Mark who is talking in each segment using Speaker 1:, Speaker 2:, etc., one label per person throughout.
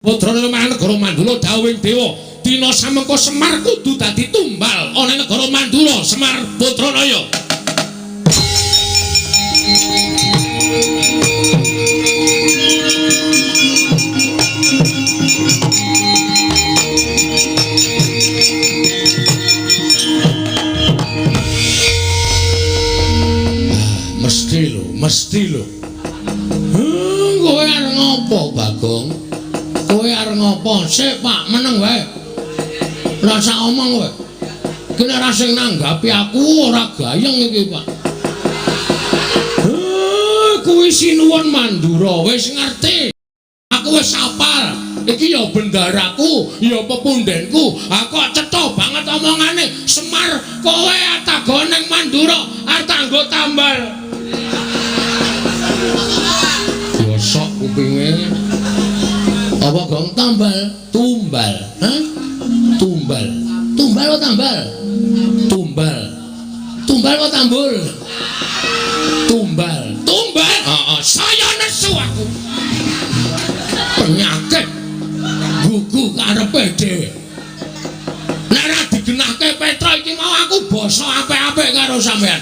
Speaker 1: Putrane marang negara Mandura dawuhing dewa dina samengko Semar kudu dadi tumbal ana negara Mandura Semar Putranaya. Mesti lho. Kowe arep ngopo, Bagong? Kowe arep ngopo? Sik, Pak, meneng wae. Ora sak omong kowe. Kene ra sing nanggapi aku ora gayeng iki, Pak. Kuwi sinuwun Mandura, wis ngerti. Aku wis apal. Iki ya bendaraku, ya pepundenku. Aku cetha banget omongane. Semar, kowe atagon ning Mandura, arep tanggo tambal. Bosok kupinge. Apa gong tambal? Tumbal. Hah? Tumbal. Tumbal apa tambal? Tumbal. Tumbal apa tambul? Tumbal. Tumbal? Heeh, saya nesu aku. Penyakit. Gugu karepe dhewe. Nek ra digenahke Petra iki mau aku basa apik-apik karo sampean.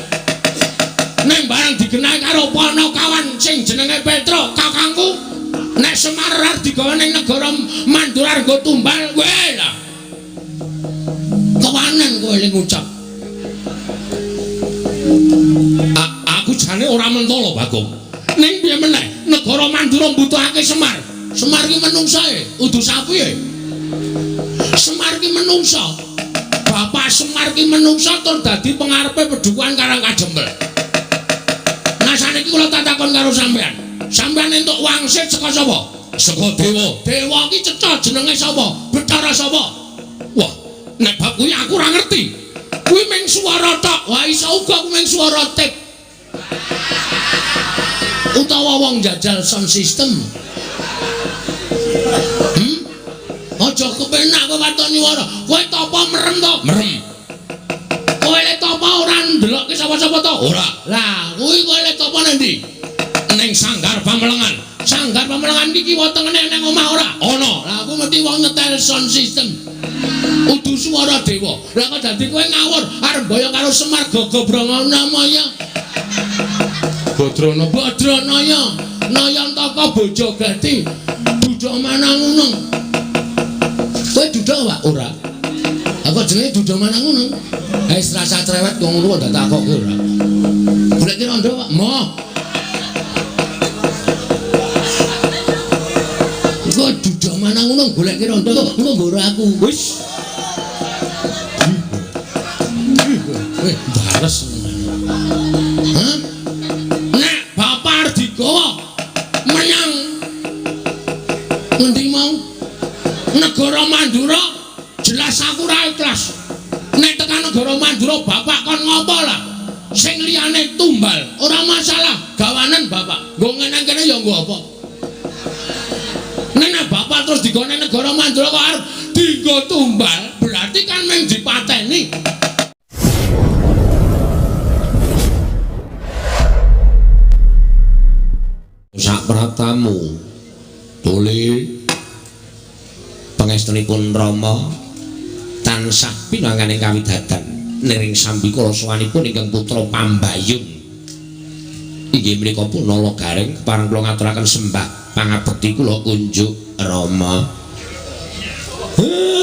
Speaker 1: Neng barang digenahi karo Panakawan sing jenenge Petra kakangku nek Semar arep digawe ning negara Mandura nggo tumbal kowe lah kewanen kowe ling ngucap aku jane ora mentolo Bagong ning piye meneh negara Mandura mbutuhake Semar Semar ki menungsa udu sapi Semar ki menungsa Bapak Semar ki menungsa tur dadi pengarepe Pedukuhan Karangkajembel. Saniki kula tak takon karo sampean. Sampean entuk wangsit saka sapa? Saka dewa. Dewa iki cecah jenenge sapa? Bathara sapa? Wah, nek bab kuwi aku ora ngerti. Kuwi mung swara tok. Wah iso uga kuwi mung swara tip. Utawa wong jajal sound system. Aja kepenak kowe watoni wara. Kowe topo merem to? Merem. Kowe lek topo ora ndelokke sapa-sapa to? Ora. Lah, kuwi kowe lek topo nang ndi? Ning Sanggar Pamelengan. Sanggar Pamelengan iki wetengene nang omah ora? Ana. Lah aku mesti wong nyetel sound system. Udu swara dewa. Lah kok dadi kowe ngawur arep boyo karo Semar Gagabranganamaya. Badranaya. Nayantaka Bojogati. Duda Manangunung. Kowe duda Pak? Ora. Aku jenenge Duda Manangunung. Wis rasa cerewet wong ngono ndak takokke ora. Golek rondo Pak. Moh. Kok Duda Manangunung golek rondo engko nggo aku. Wis. Bares. Hah? Nek Bapak digawa menyang ngendi mau? Negara Mandura jelas aku ora ikhlas. Nek tekan negara Mandura Bapak kon ngopo lah? Sing liyane tumbal, ora masalah. Gawanen Bapak. Nggo ngene kene ya nggo apa? Nek Bapak terus digone negara Mandura kok arep dienggo tumbal, berarti kan mung dipateni. Sak pratamu Dole pangestunipun Rama tansah pinanganing kawidadan niring sambikala sawanipun ingkang putra Pambayun inggih menika pun Nala Garing kepareng kula ngaturaken sembah pangabekti kula unjuk Rama.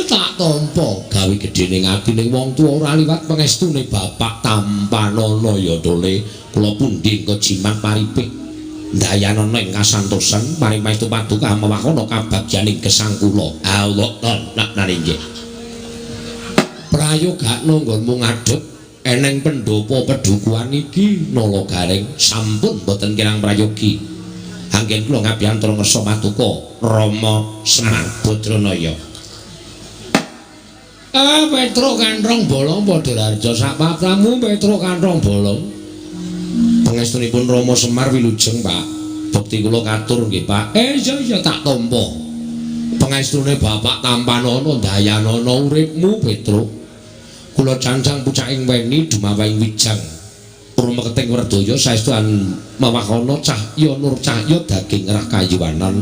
Speaker 1: Tak tampa gawe gedhening atine wong tuwa ora liwat pangestune Bapak Tampanana ya Dole kula pundi engko jimat paripik ndayanana ing kasantosan paring paestu paduka mawakana kabagyaning gesang kula. Allah nak nggih. Prayogakna nggonmu ngadhep eneng pendopo Pedukuhan iki Nala Garing sampun boten kirang prayogi. Anggen kula ngabiyantura ngersa paduka Rama Semar Badranaya. Petra Kanthong Bolong padha larja sak papramu Petra Kanthong Bolong. Pangestunipun Rama Semar wilujeng Pak. Bekti kula katur nggih Pak. Iya tak tampa. Pangestune Bapak Tampanana ndayanana uripmu Petra. Kula cancang pucaking weni dumawaing wijang. Purmeketing Werdaya saestu mawakana cahya nur cahya daging rakayuwanan.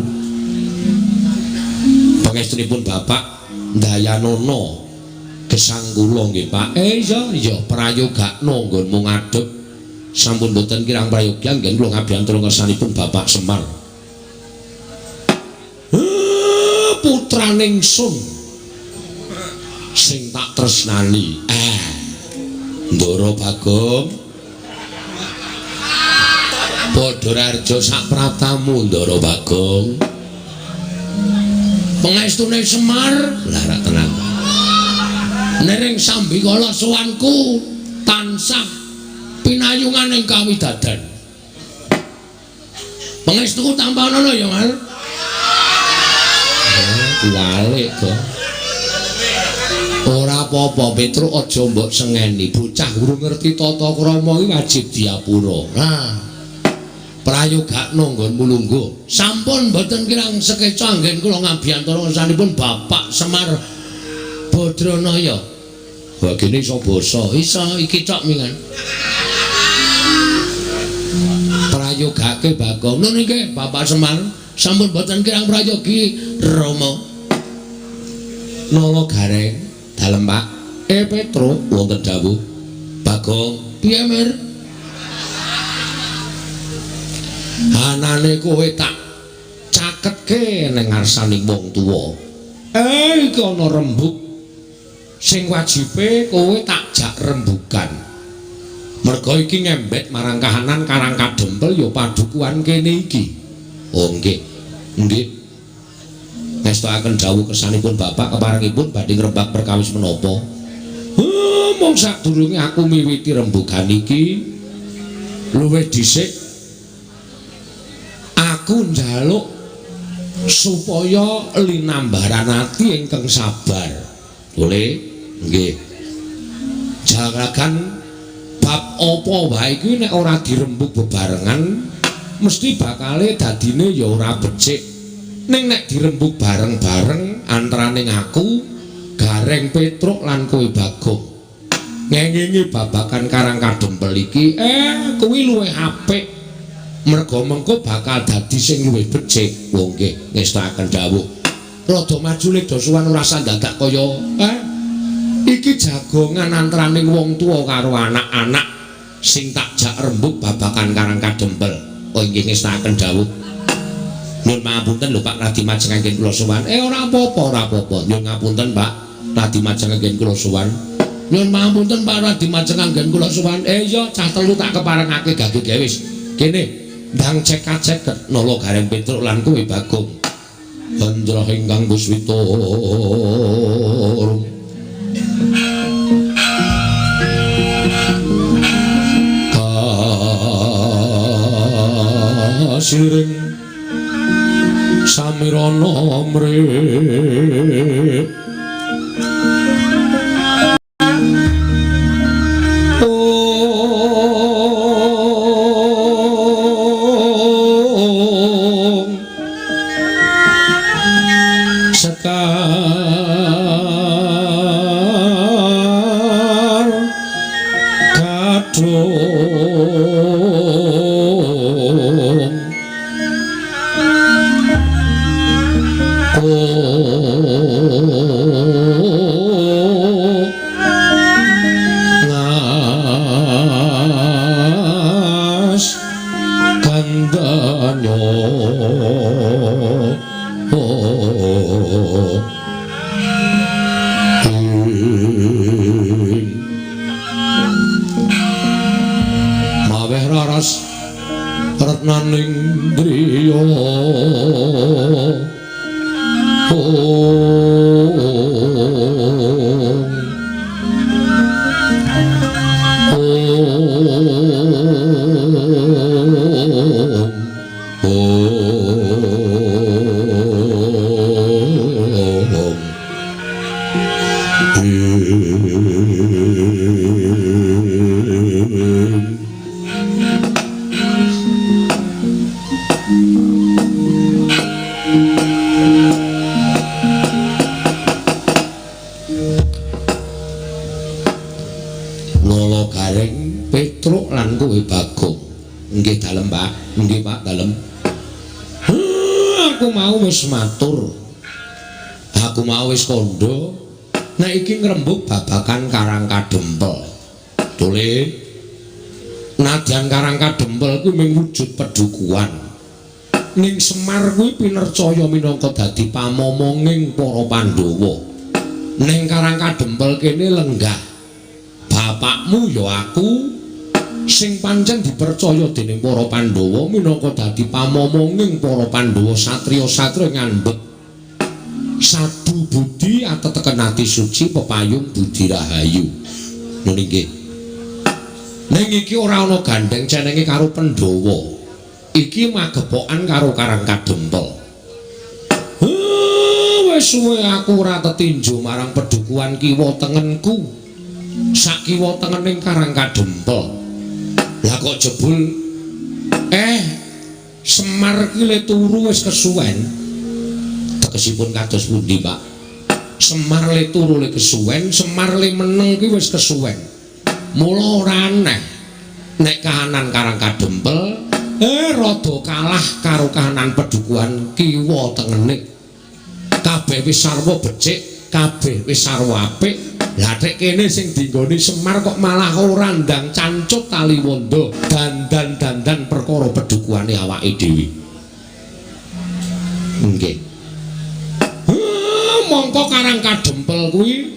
Speaker 1: Pangestunipun Bapak Dayanono gesang kula nggih Pak. Iya prayogakno nggonmu ngadeg sampun boten kirang prayoga nggih kula ngabiyantura kersanipun Bapak Semar. Putraning Sun sing tak tresnani. Ndara Bagong padha rarja sak pratamu Ndara Bagong. Pangestune Semar lah ra tenang. Nering sambikala sowanku tansah pinayungan ing kawidadan. Pangestuku tanpa ana ya, Mas. Walik kok. Ora apa-apa Petruk aja mbok sengeni. Bocah urung ngerti tata krama iki wajib diapura. Nah. Prayogakno nggonmu lungguh. Sampun mboten kirang sekeca anggen kula ngabiyantura kersanipun Bapak Semar Badranaya. Bagene iso basa, iso iki cok mingan. Prayogake Bagong. Nun nggih Bapak Semar sampun mboten kirang prayogi Rama. Nala gareng dalem Pak. Petruk wonten dawuh. Bagong, piye Mir? Anane kowe tak caketke ning ngarsaning wong tuwa. Iki ana rembug sing wajibe kowe tak jak rembugan. Merga iki ngembet marang kahanan Karang Kadempel ya padukuhan kene iki. Oh nggih. Nggih. Ngestakaken dawuh kersanipun Bapak keparengipun badhe ngrembak perkawis menapa? Mung sadurunge aku miwiti rembugan iki luwih dhisik aku njaluk supaya linambaran ati ingkang sabar. Boleh? Nggih. Jalakan bab apa wae iki nek ora dirembug bebarengan mesti bakale dadine ya ora becik. Ning nek dirembug bareng-bareng antaraning aku, Gareng Petruk lan kowe Bagong. Ngengingi babakan Karang Kadempel iki kuwi luwih apik. Merga mengko bakal dadi sing luwih becik. Wong nggih ngestakaken dawuh. Rada maju lek dosuwan ora sandadak kaya iki jagongan antaraning wong tuwa karo anak-anak sing tak jak rembug babakan Karang Kadempel. Oh nggih ngestakaken dawuh. Nyun pangapunten lho Pak Radi Majeng anggen kula sowan. Ora apa-apa. Nyun ngapunten Pak Radi Majeng anggen kula sowan. Nyun pangapunten Pak Radi Majeng anggen kula sowan. Iya cah telu tak keparengake gage wis. Kene ndang ceket nala Gareng Petruk lan kowe Bagong. Handra ingkang Puswita. Kasiring Samirana mrip sekar kadung ngas kandanya maweh raras retnaning driya Nala Gareng Petruk lan kowe Bagong. Nggih dalem Pak. Nggih Pak dalem. Aku mau wis matur Aku mau wis kandha nek iki ngrembug babagan Karang Kadempel. Tule nadyan Karang Kadempel kuwi mung wujud pedukuhan. Ning Semar kuwi pinercaya minangka dadi pamomonging para Pandhawa. Ning Karang Kadempel kene lenggah. Bapakmu ya aku sing pancen dipercaya dening para Pandhawa minangka dadi pamomonging para Pandhawa satriya-satriya ngandhut sadu budi ateteken ati suci pepayung budi rahayu. Ngono nggih. Ning iki ora ana gandeng cenenge karo Pandhawa. Iki magepokan karo Karang Kadempel. Wis suwe aku ora tetinju marang pedukuhan kiwa tengenku. Sak kiwa tengening Karang Kadempel. Lah kok jebul Semar ki le turu wis kesuwen. Tegesipun kados pundi, Pak? Semar le turu le kesuwen, Semar le meneng ki wis kesuwen. Mula ora aneh nek kahanan Karang Kadempel rada kalah karo kahanan pedukuhan kiwa tengene. Kabeh wis sarwa becik, kabeh wis sarwa apik. Lah nek kene sing dinggone Semar kok malah ora ndang cancut tali wanda, dandan-dandan perkara pedukuhane awake dhewe. Nggih. Mongko Karang Kadempel kuwi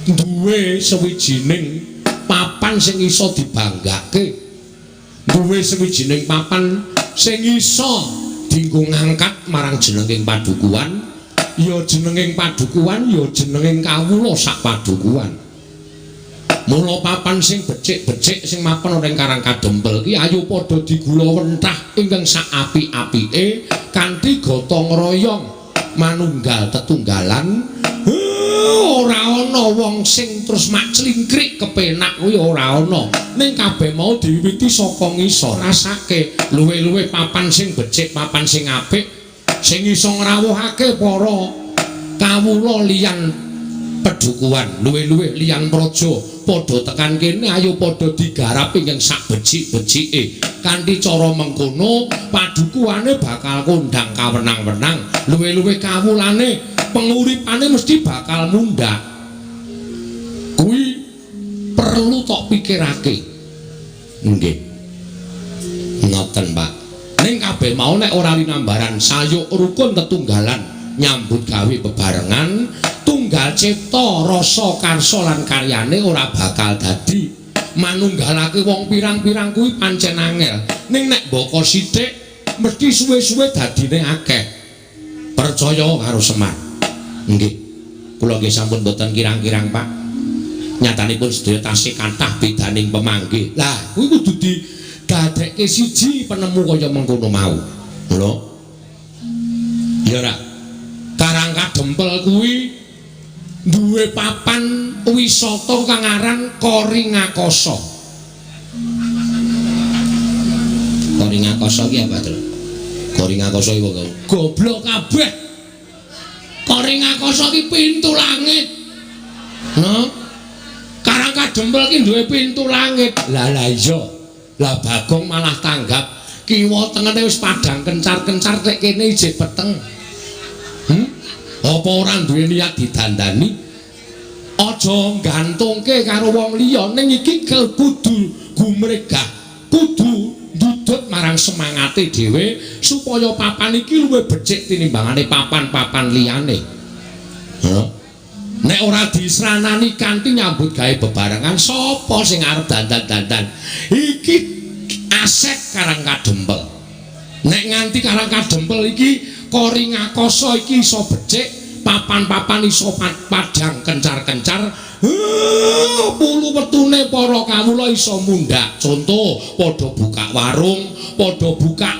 Speaker 1: duwe sawijining papan sing iso dibanggake. Duwe sawijining papan sing iso dienggo ngangkat marang jenenging padukuhan, ya jenenging padukuhan, ya jenenging kawula sak padukuhan. Mula papan sing becik-becik sing mapan ing Karang Kadempel ki ayo padha digula wentah ingkang sak apik-apike kanthi gotong royong manunggal tetunggalan. Ora ana wong sing terus mak clingkrik kepenak kuwi ora ana. Ning kabeh mau diwiwiti saka ngisor. Rasake luwe-luwe papan sing becik, papan sing apik sing iso ngrawuhake para kawula liyan pedukuhan, luwe-luwe liyan praja padha tekan kene ayo padha digarap ingkang sak becik-becike. Kanthi cara mengkono padukuhane bakal kondang kawenang-wenang, luwe-luwe kawulane penguripane mesti bakal mundhak. Kuwi perlu tok pikirake. Nggih. Ngoten, Pak. Ning kabeh mau nek ora linambaran sayuk rukun tetunggalan nyambut gawe bebarengan, tunggal cipta rasa karsa lan karyane ora bakal dadi. Manunggalake wong pirang-pirang kuwi pancen angel. Ning nek mbaka sithik mesti suwe-suwe dadine akeh. Percaya karo Semar. Nggih. Kula nggih sampun boten kirang-kirang, Pak. Nyatanipun sedaya tasih kathah bedaning pemanggih. Lah, kuwi kudu didadekke siji penemu kaya mengkono mau. Lho. Ya ora. Karang Kadempel kuwi duwe papan wisata kang aran Koringakasa. Koringakasa ki apa, Tru? Koringakasa iku goblok kabeh. Koringakasa ki pintu langit. No? Karang Kadempel ki duwe pintu langit. Lah iya. Lah Bagong malah tanggap kiwa tengene wis padang kencar-kencar tek kene ijik peteng. Apa ora duwe niat didandani? Aja gantungke karo wong liya ning iki kudu gumregah, kudu ndudut marang semangate dhewe supaya papan iki luwih becik tinimbangane papan-papan liyane. Nek ora disranani kanthi nyambut gawe bebarengan, sapa sing arep dandan-dandan? Iki aset Karang Kadempel. Nek nganti Karang Kadempel iki Koringakasa iki iso becik, papan-papan iso padang kencar-kencar, pulu wetune para kawula iso mundhak. Contoh, padha buka warung, padha buka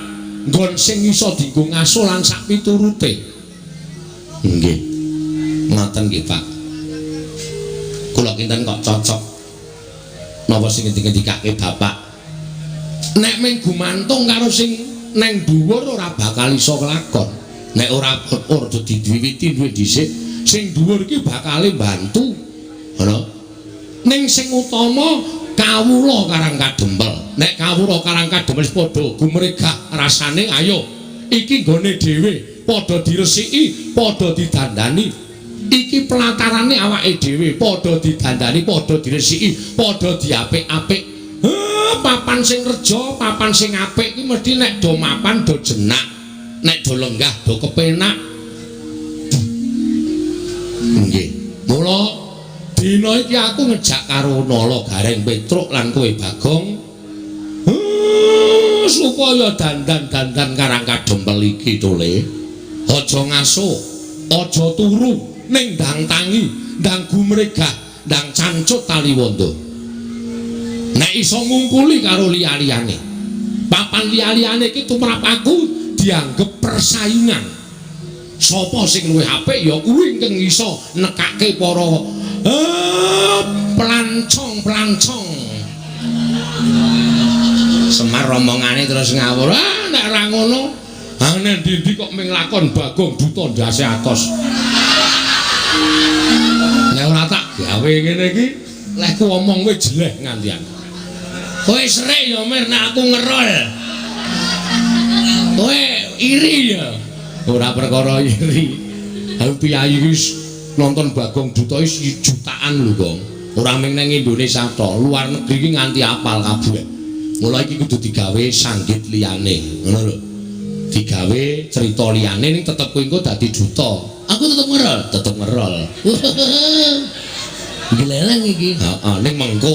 Speaker 1: nggon sing iso dienggo ngaso lan sak piturute. Nggih. Ngoten nggih, Pak. Kula kinten kok cocok napa sing ngendikake Bapak. Nek mung gumantung karo sing neng dhuwur ora bakal iso kelakon. Nek ora diwiwiti duwe dhisik, sing dhuwur iki bakal mbantu. Ngono. Ning sing utama kawula Karang Kadempel. Nek kawula Karang Kadempel padha gumregah rasane ayo iki nggone dhewe padha diresiki, padha didandani. Iki pelatarane awake dhewe padha didandani, padha diresiki, padha diapik-apik. Papan sing reja, papan sing apik iki mesti nek do mapan do jenak, nek do lenggah do kepenak. Nggih. Mula dina iki aku ngejak karo Nala Gareng Petruk lan kowe Bagong supaya dandan-dandan karang kadempel iki tole. Aja ngaso, aja turu ning ndang tangi, ndang gumregah, ndang cancut taliwondo. Nek iso ngungkuli karo liya-liyane. Papan liya-liyane iki tumrap aku dianggep persaingan. Sapa sing luwih apik ya kuwi kang iso nekake para pelancong. Semar omongane terus ngawur. Nek ora ngono, nek ndi kok ming lakon Bagong Duta ndase atos. Nek ora tak gawe ngene iki, lek ku omong kowe jeleh ngantian. Kowe srek ya mir nek aku ngerol. Kowe iri ya. Ora perkara iri. Aku piyayi wis nonton Bagong Duta wis jutaan lho, Gong. Ora mung nang Indonesia tok, luar negeri iki nganti apal kabeh. Mula iki kudu digawe sanggit liyane, ngono lho. Digawe cerita liyane ning tetep kowe engko dadi duta. Aku tetep ngerol. Geleleng iki. Heeh, ning mengko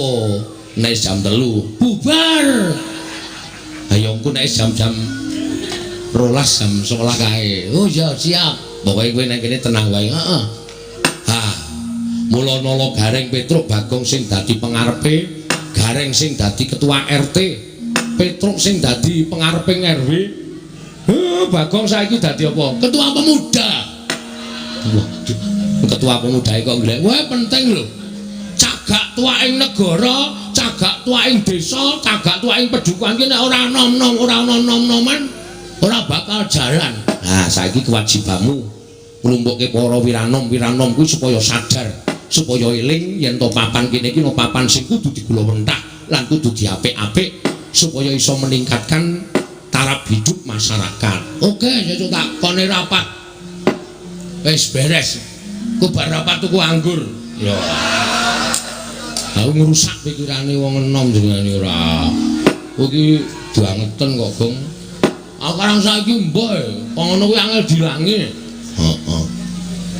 Speaker 1: nek jam 3 bubar. Ayo engko nek jam-jam 12 jam 11 kae. Oh ya siap. Pokoke kowe nek kene tenang wae. Heeh. Mula Nala Gareng Petruk Bagong sing dadi pengarepe, Gareng sing dadi ketua RT, Petruk sing dadi pengareping RW. Bagong saiki dadi apa? Ketua pemuda. Waduh, ketua pemuda kok golek. Wah, penting lho. Cagak tuaing negara, cagak tuaing desa, cagak tuaing pedukuhan ki nek ora nom-nom, ora ana nom-noman, ora bakal jalan. Nah, saiki kewajibanmu nglumpukke para wiranom kuwi supaya sadar, supaya eling yen to papan kene iki no papan sing kudu digulawentah lan kudu diapik-apik supaya iso meningkatkan taraf hidup masyarakat. Oke, saya tak kone rapat. Wis beres. Ku bar rapat tuku anggur. Ya. Aku ngrusak pikirane wong enom jenenge ora. Iki diangeten kok, Gong. Aku karang saiki mbok, ngono kuwi angel dilangi. Heeh.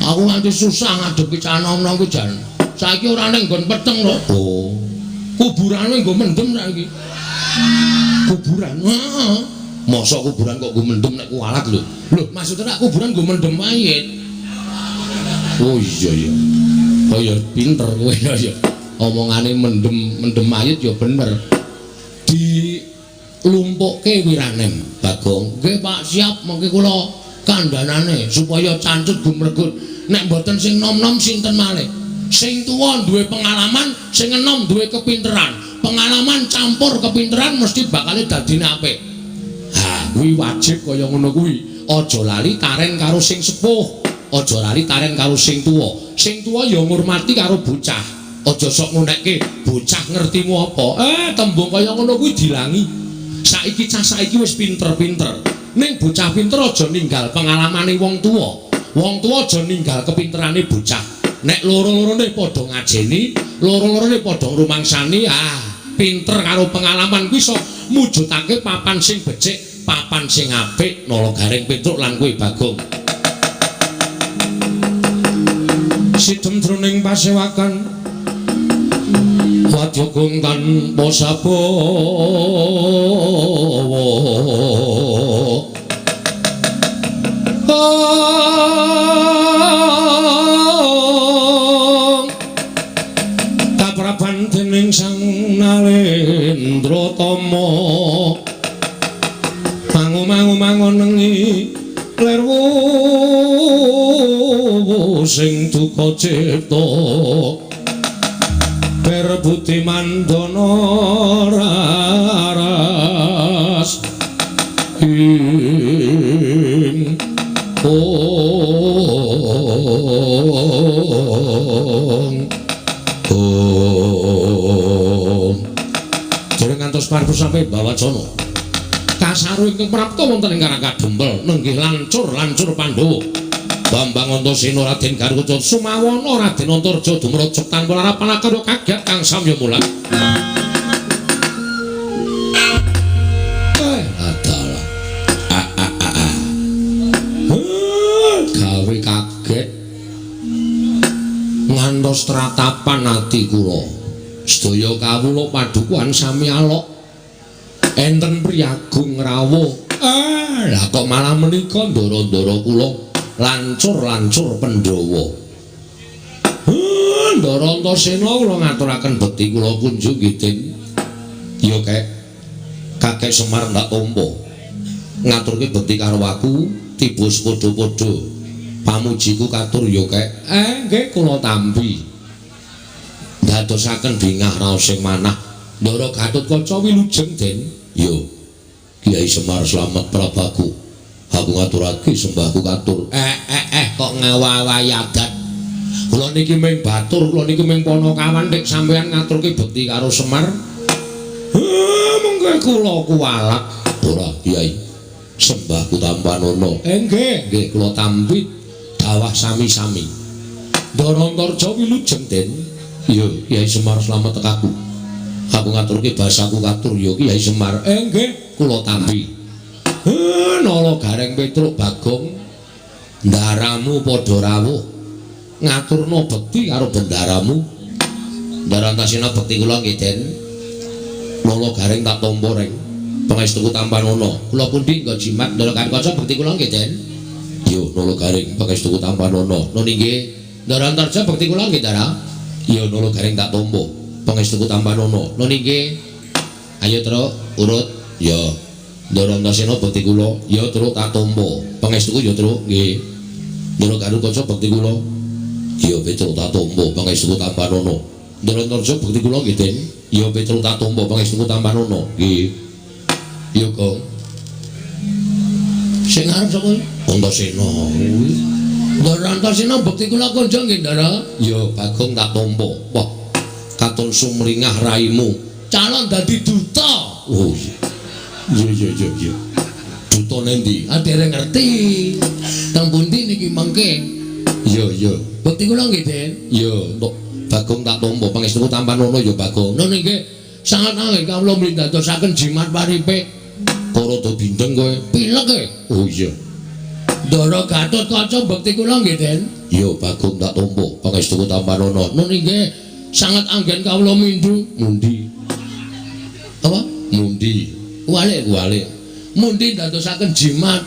Speaker 1: Aku nganti susah ngadepi cah nom-nom kuwi jan. Saiki ora ning nggon peteng lho. Oh. Kuburane nggo mendem saiki. Kuburan. Heeh. Mosok kuburan kok nggo mendem nek kualat lho. Lho, maksudnya nek kuburan nggo mendem mayit. Oh iya ya. Oh ya pinter kowe ya. Omongane mendem mayit ya bener. Di lumpukke wiranem Bagong. Nggih Pak, siap mengke kula kandhanane supaya cancut gumregut. Nek mboten sing nom-nom sinten malih? Sing tuwa duwe pengalaman, sing enom duwe kepinteran. Pengalaman campur kepinteran mesti bakal dadine apik. Ha, kuwi wajib kaya ngono kuwi. Aja lali taren karo sing sepuh, aja lali taren karo sing tuwa. Sing tuwa ya ngurmati karo bocah. Aja sok ngonekke bocah ngertimu apa. Tembung kaya ngono kuwi dilangi. Saiki cah saiki wis pinter-pinter. Ning bocah pinter aja ninggal pengalamane wong tuwa. Wong tuwa aja ninggal kepinterane bocah. Nek loro-lorone padha ngajeni, loro-lorone padha ngrumangsani, pinter karo pengalaman kuwi iso mujudake papan sing becik, papan sing apik. Nala Gareng Petruk lan kowe Bagong. Sidhem jroning pasewakan wadya kungkan posabawa. Kapraban dening Sang Nalendratama mangu-mangu-mangonengi lerwu sing duka cipta berbuti mandana raras ing Dereng ngantos paripun sampai Bawacana. Kasaru ingkang prapta wonten ing Karang Kadempel nenggih lancur Pandhawa. Bambang Antasena Raden Garuda Sumawana Raden Antarja dumrajeg tanpa harapan akara kaget kang samya mulat. Adalah gawe kaget ngantos tratapan ati kula. Sedaya kawula padukuhan sami alok enten priyagung rawuh. Lah kok malah menika ndara-ndara kula lancur Pandhawa. Ndara Antasena kula ngaturaken bekti kula kunjung ngiten. Ya Kakek Semar ndak tampa. Ngaturke bekti karo aku tiba padha-padha. Pamujiku katur ya nggih kula tampi. Dadosaken bingah raos sing manah. Ndara Gatotkaca wilujeng Den. Yo Kiai Semar Slamet Prabaku. Aku ngaturake sembahku katur. Kok ngawawahi adat. Kula niki mung batur, kula niki mung Panakawan nek sampeyan ngaturke bekti karo Semar. Mengko kula kuwalat. Ora Kiai. Sembahku tampanono. Nggih kula tampi dawah sami-sami. Ndara Antarja wilujeng Den. Yo Kiai Semar Slamet tekaku. Aku ngaturke basaku katur ya Kiai Semar. Nggih kula tampi. Nala Gareng Petruk Bagong ndaramu padha rawuh ngaturna bekti karo bendaramu. Ndara Antasena bekti kula nggih Den. Nala Gareng tak tampa reng pangestuku tampanono. Kula pundi nggo jimat Ndara Gatotkaca bekti kula nggih Den. Yo Nala Gareng pangestuku tampanono. Nun nggih Ndara Antarja bekti kula nggih Ndara. Yo Nala Gareng tak tampa pangestuku tampanono. Nun nggih ayo terus urut ya Ndara Antasena bekti kula ya terus tak tampa pangestuku ya terus nggih. Ndara Gatotkaca bekti kula ya terus tak tampa pangestuku tampanono. Ndara Antarja bekti kula nggih Den ya terus tak tampa pangestuku tampanono nggih. Ya Kang sing arep sapa Antasena kuwi. Ndara Antasena bekti kula kunjung nggih Ndara. Ya Bagong tak tampa. Wah katon sumringah raimu calon dadi duta. Oh iya. Duta nendi? Dereng ngerti. Teng pundi niki mangke? Iya. Bekti kula nggih Den. Ya, Bagong tak tampa pangestuku tampanono ya Bagong. Nun nggih sangat anggen kawula mrindadosaken jimat paripe. Karada bindeng kowe pilek e. Oh iya. Ndara Gatotkaca bekti kula nggih Den. Ya Bagong tak tampa pangestuku tampanono. Nun nggih sangat anggen kawula mindu. Mundi. Apa? Mundi. Walik. Mundi ndadosaken jimat.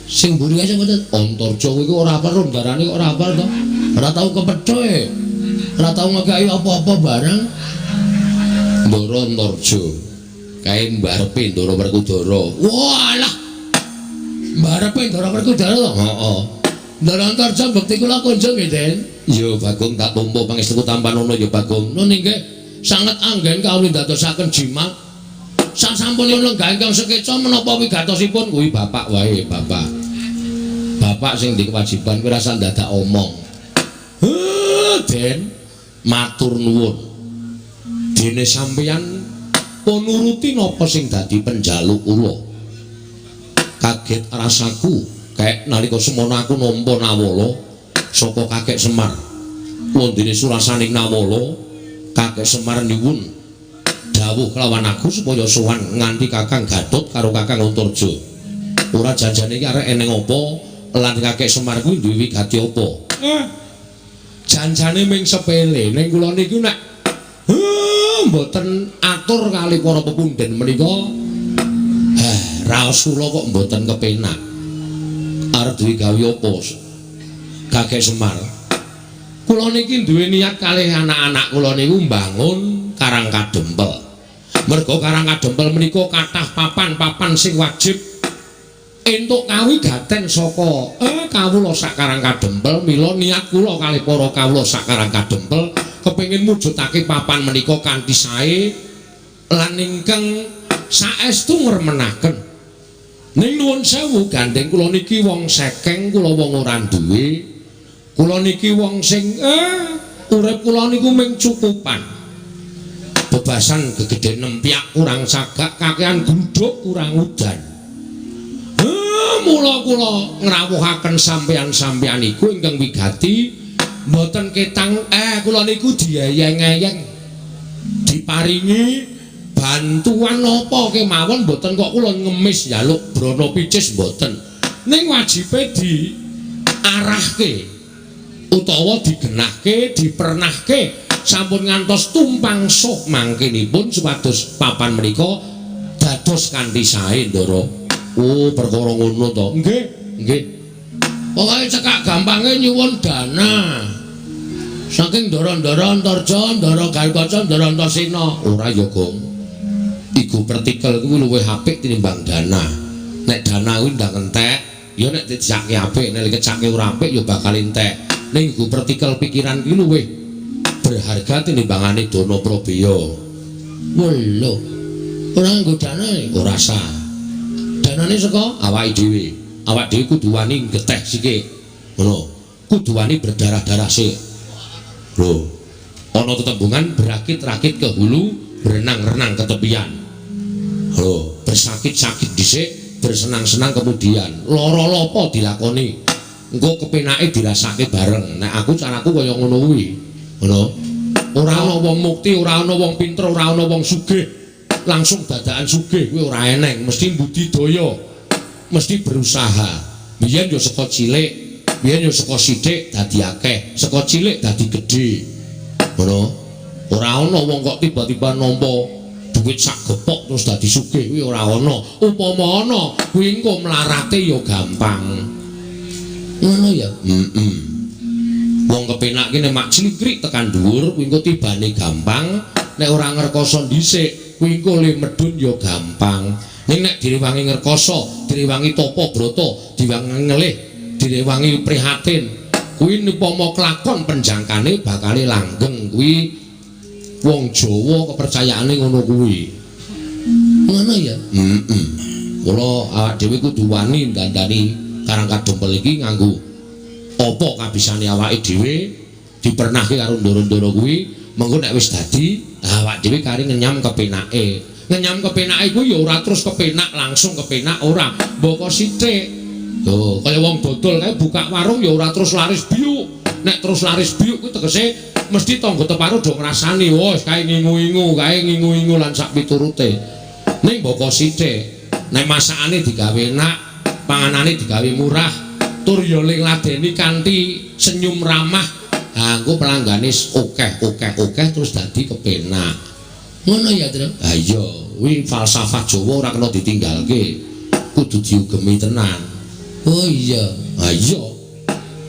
Speaker 1: Sing mburi sing ngoten Antarja kuwi ora apa ndarane kok ora apa to. Ora tau kepethuk e. Ora tau nggawe apa-apa barang. Ndara Antarja. Kae mbarepe Ndara Werkudara. Walah. Mbarepe Ndara Werkudara to? Heeh. Ndara Antarja bekti kula kunjung nggih Den. Ya Bagong tak tampa pangestuku tampanono ya Bagong. Nun nggih sanget anggen kawula ndadosaken jimat. Sasampunipun lenggah ingkang sekeca menapa wigatosipun kuwi bapak wae bapak. Bapak sing di kewajiban kuwi rasa dadak omong. Den matur nuwun. Dene sampeyan nuruti napa sing dadi penjaluk kula. Kaget rasaku kayak nalika semono aku nampa nawala saka Kakek Semar. Wondene surasaning nawala Kakek Semar nyuwun dawuh kelawan aku supaya sowan nganti Kakang Gatot karo Kakang Antarja. Ora janjane iki arek eneng apa lan Kakek Semar kuwi duwe wigati apa? Janjane ming sepele ning kula niku nek mboten atur kali para pepunden menika. Raos kula kok mboten kepenak. Arep duwe gawe apa? Kakek Semar. Kula niki duwe niat kalih anak-anak kula niku mbangun Karang Kadempel. Merga Karang Kadempel menika kathah papan-papan sing wajib entuk kawigaten saka kawula sak Karang Kadempel. Mila niat kula kalih para kawula sak Karang Kadempel kepengin mujudake papan menika kanthi sae lan ingkang saestu ngremenaken. Ning nuwun sewu gandeng kula niki wong sekeng, kula wong ora duwe. Kula niki wong sing urip kula niku mung cukupan. kebasan gegeden nempiak kurang sagak kakean gluduk kurang udan. Mula kula ngrawuhaken sampeyan-sampeyan iku ingkang wigati mboten ketang kula niku diayeng-ayeng diparingi bantuan apa kemawon mboten kok kula ngemis njaluk brana picis mboten ning wajibe diarahke utawa digenahke dipernahke sampun ngantos tumpang sok mangkenipun supados papan menika dados kanthi sae ndara. Oh, perkara ngono to. Nggih, nggih. Pokoke cekak gampange nyuwun dana. Saking Ndara-ndara Antarja, Ndara Garukaca, Ndara Antasena. Ora ya, Gong. Iku partikel kuwi luwih apik tinimbang dana. Nek dana kuwi ndang entek, ya nek dijake apik, nek kecake ora apik ya bakal entek. Ning iku partikel pikiran kuwi luwih berharga tinimbangane dana Prabeya. Lho. Ora nggo dana ora sah. Danane saka awake dhewe. Awak dhewe kudu wani geteh sithik. Ngono. Kudu wani berdarah-darah sik. Lho. Ana tetembungan berakit-rakit ke hulu, berenang-renang ke tepian. Lho, bersakit-sakit dhisik, bersenang-senang kemudian. Lara apa dilakoni? Engko kepenake dirasake bareng. Nek aku caraku kaya ngono kuwi. Ngono. Ora ana wong mukti, ora ana wong pinter, ora ana wong sugih. Langsung dadakan sugih kuwi ora eneng, mesti budidaya, mesti berusaha. Biyen yo saka cilik, biyen yo saka sithik dadi akeh, saka cilik dadi gedhe. Ngono. Ora ana wong kok tiba-tiba nampa duit sak gepok terus dadi sugih kuwi ora ana. Upama ana, kuwi engko mlarate yo gampang. Ngono ya? Wong kepenak ki nek mak clikrik tekan dhuwur kuwi engko tibane gampang, nek ora ngrekoso dhisik kuwi engko le medhun ya gampang. Ning nek direwangi ngrekoso, direwangi tapa brata, direwangi ngelih, direwangi prihatin, kuwi upama kelakon penjangkane bakale langgeng. Kuwi wong Jawa kepercayaane ngono kuwi. Ngono ya? Kula awak dhewe kudu wani ndandani Karang Kadempel iki nganggo apa kabisane awake dhewe dipernahke karo ndara-ndara kuwi. Mengko nek wis dadi awak dhewe kari ngenyam kepenake. Ngenyam kepenake kuwi ya ora terus kepenak langsung kepenak ora. Mboko sithik. Lho, kaya wong dodol kae buka warung ya ora terus laris biuk. Nek terus laris biuk kuwi tegese mesti tangga teparo do ngrasani, wis kae ngingu-ingu lan sak piturute. Ning mboko sithik. Nek masakane digawe enak, panganane digawe murah, tur ya ling ladeni kanthi senyum ramah. Aku pelanggane akeh terus dadi kepenak. Ngono ya, Tru? Ha iya, kuwi falsafah Jawa ora kena ditinggalke. Kudu diugemi tenan. Oh iya. Ha iya.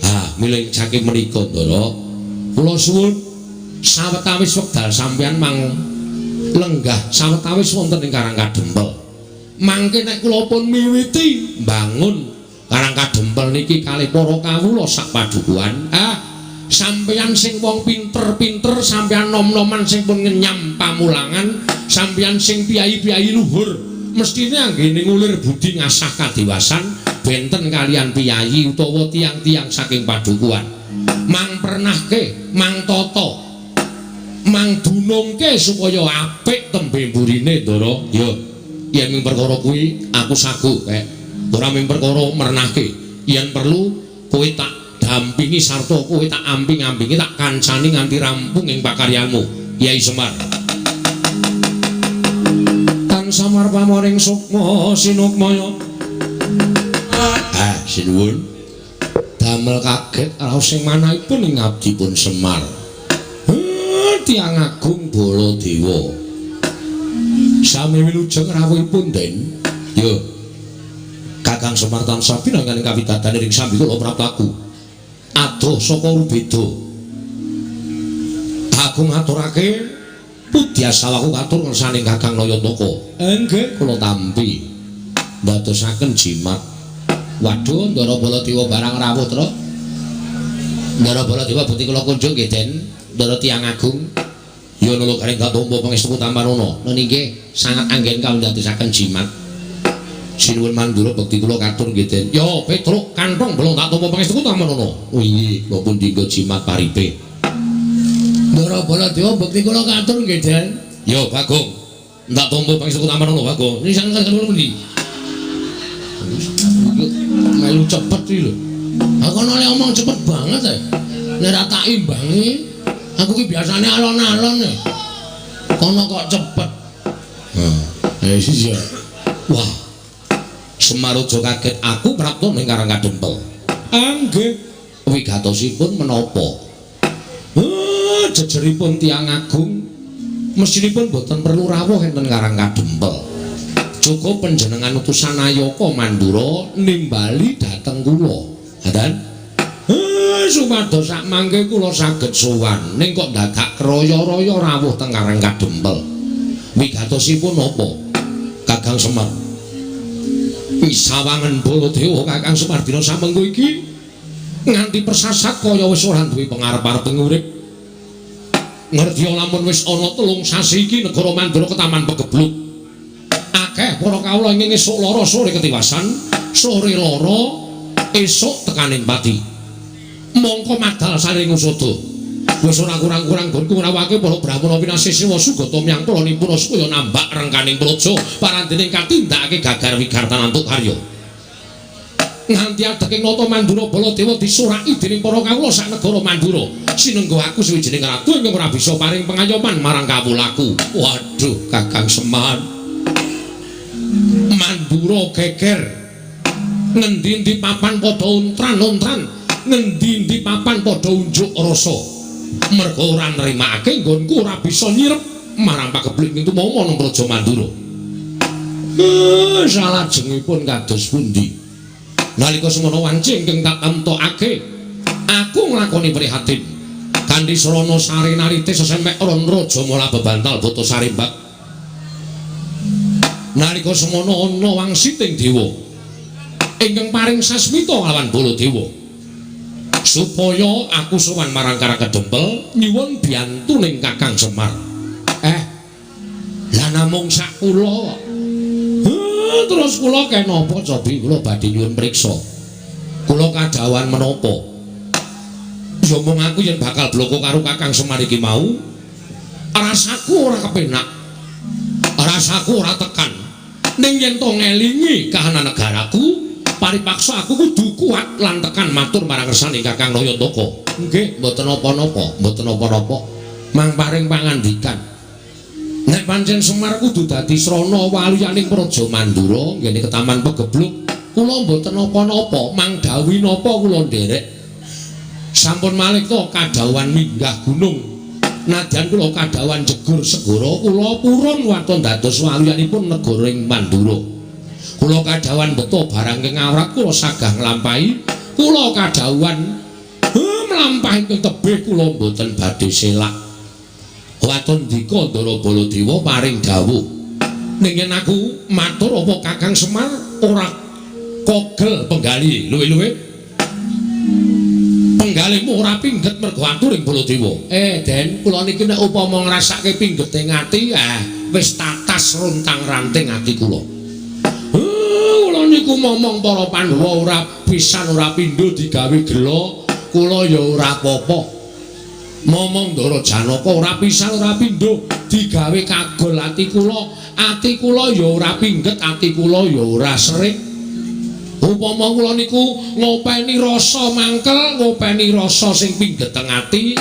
Speaker 1: Ha, milih saking menika, Ndara. Kula suwun sawetawis wekdal sampeyan mang lenggah sawetawis wonten ing Karang Kadempel. Mangke nek kula pun miwiti mbangun Karang Kadempel niki kalih para kawula sak padukuhan. Sampeyan sing wong pinter-pinter, sampeyan nom-noman sing pun ngenyam pamulangan, sampeyan sing piyai-piyai luhur, mestine anggene ngulir budi ngasah kadewasan benten kalian piyai utawa tiang-tiang saking padukuhan. Mang pernahke, mang tata, mang dunungke supaya apik tembe mburine, Ndara. Ya, yen ming perkara kuwi aku sagu kek. Ora ming perkara mernahke. Yen perlu kowe tak dampingi sarta kowe tak amping-ampingi tak kancani nganti rampung ing pakaryamu. Kyai Semar. Kang Samar pamoring sukma sinukmaya. Sinuwun. Damel kaget raos sing manahipun ing abdipun Semar. Tiang Agung Baladewa. Sami wilujeng rawuhipun Den. Yo. Kakang Semar tansah pinanganing kawitadaning ing sambi kula prataku. Adoh saka rubeda. Agung aturake pudyasawaku katur ngersane Kakang Nayantaka. Nggih kula tampi ndadosaken jimat. Waduh, Ndara Baladewa barang rawuh, Tru. Ndara Baladewa bukti kula kunjung nggih, Den. Ndara Tiang Agung. Ya nulung karing katompo pangestu Tamparana. Nggih, sangat anggen kawula ndadosaken jimat. Sinuwun mandura bekti kula katur nggih, Den. Ya, Petruk kantong belum tak tampa pangestu Tamparana. Oh iya, napa dinggo jimat paripe. Ndara Baladewa bekti kula katur nggih, Den. Yo Bagong. Ndak tombo bang sekut aman lho Bagong. Ini sang ngono ndi? Melu cepet iki lho. Aku nek ngomong cepet banget ya. Nek ra tak imbangi, aku ki biasane alon-alon ya. Kono kok cepet. Iya. Wah. Semar aja kaget aku prapta ning Karang Kadempel. Nggih. Wigatosipun menapa? Jejeripun tiyang agung mesinipun boten perlu rawuh enten Karang Kadempel. Cukup panjenengan utusan Ayaka Mandura nimbali dhateng kula. Hadan? Supados sak mangke kula saged sowan ning kok dagak kraya-raya rawuh teng Karang Kadempel. Wigatosipun napa? Kakang Semar. Sawangen Baladewa Kakang Semar dina samengko iki nganti persasat kaya wis ora duwe pangarep-arep urip. Ngerti lamun wis ana 3 sasi iki negara Mandura ketaman pegebluk. Akeh para kawula ing esuk lara sore ketiwasan, sore lara esuk tekaning pati. Mongko madal saring usada. Wis ora kurang-kurang gonku ngrawake para Brahmana Winasisiwa Sugata miyangkula nimpuna supaya nambak rengkaning praja parandening katindakake gagar wigartan antuk karya. Nganti adeking nata Mandura Baladewa disuraki dening para kawula sak negara Mandura. Sinengga aku sawijining ratu ingkang ora bisa paring pangayoman marang kawulaku. Waduh, Kakang Semar. Mandura geger. Ngendi-endi papan padha untran-untran, ngendi-endi papan padha unjuk rasa. Mergo ora nrimakake nggonku ora bisa nyirep marang pageblik niku momo nang Praja Mandura. Salajengipun kados pundi? Nalika semono wanci ingkang tak emtokake, aku nglakoni prihatin kanthi srana sari narite sesempek ron raja mola bebantal boto sarimbak. Nalika semono ana wangsiting dewa ingkang paring sasmita lawan Baladewa supaya aku sowan marang Karang Kadempel nyuwun biyantuning Kakang Semar. Lah namung sak kula. Terus kula kenapa cobi kula badhe nyuwun priksa. Kula kadawan menapa? Ya mung aku yen bakal bloko karo Kakang Semar iki mau, rasaku ora kepenak. Rasaku ora tekan. Ning yen to ngelingi kahanan negaraku, paripaksa aku kudu kuat lan tekan matur marang ngersani Kakang Nayantaka. Nggih, mboten napa-napa, mboten napa-napa. Mang paring pangandikan. Nek pancen Semar kudu dadi srana waliyaning Praja Mandura nggene ketaman pegebluk, kula mboten napa-napa, mang dawuh napa kula nderek. Sampun malih to kadhawan minggah gunung. Nadyan kula kadhawan jegur segara, kula purun waton dados waliyanipun negara ing Mandura. Kula kadhawan beto barang ing awrat kula sagah nglampahi, kula kadhawan mlampahi ing tebih kula mboten badhe selak. Waton dika Ndara Baladewa paring dawuh. Ning yen aku matur apa Kakang Semar ora kogel penggali luwe-luwe. Penggalihmu ora pingget mergo atur ing Baladewa. Den, kula niki nek upama ngrasake pinggeting ati, wis tatas runtang-ranting ati kula. Kula niku momong para Pandhawa ora pisan ora pindho digawe gela, kula ya ora apa-apa. Momong Ndara Janaka ora pisan ora pindho digawe kagol ati kula ya ora pingget, ati kula ya ora serik. Upama kula niku ngopeni rasa mangkel, ngopeni rasa sing pingget teng ati,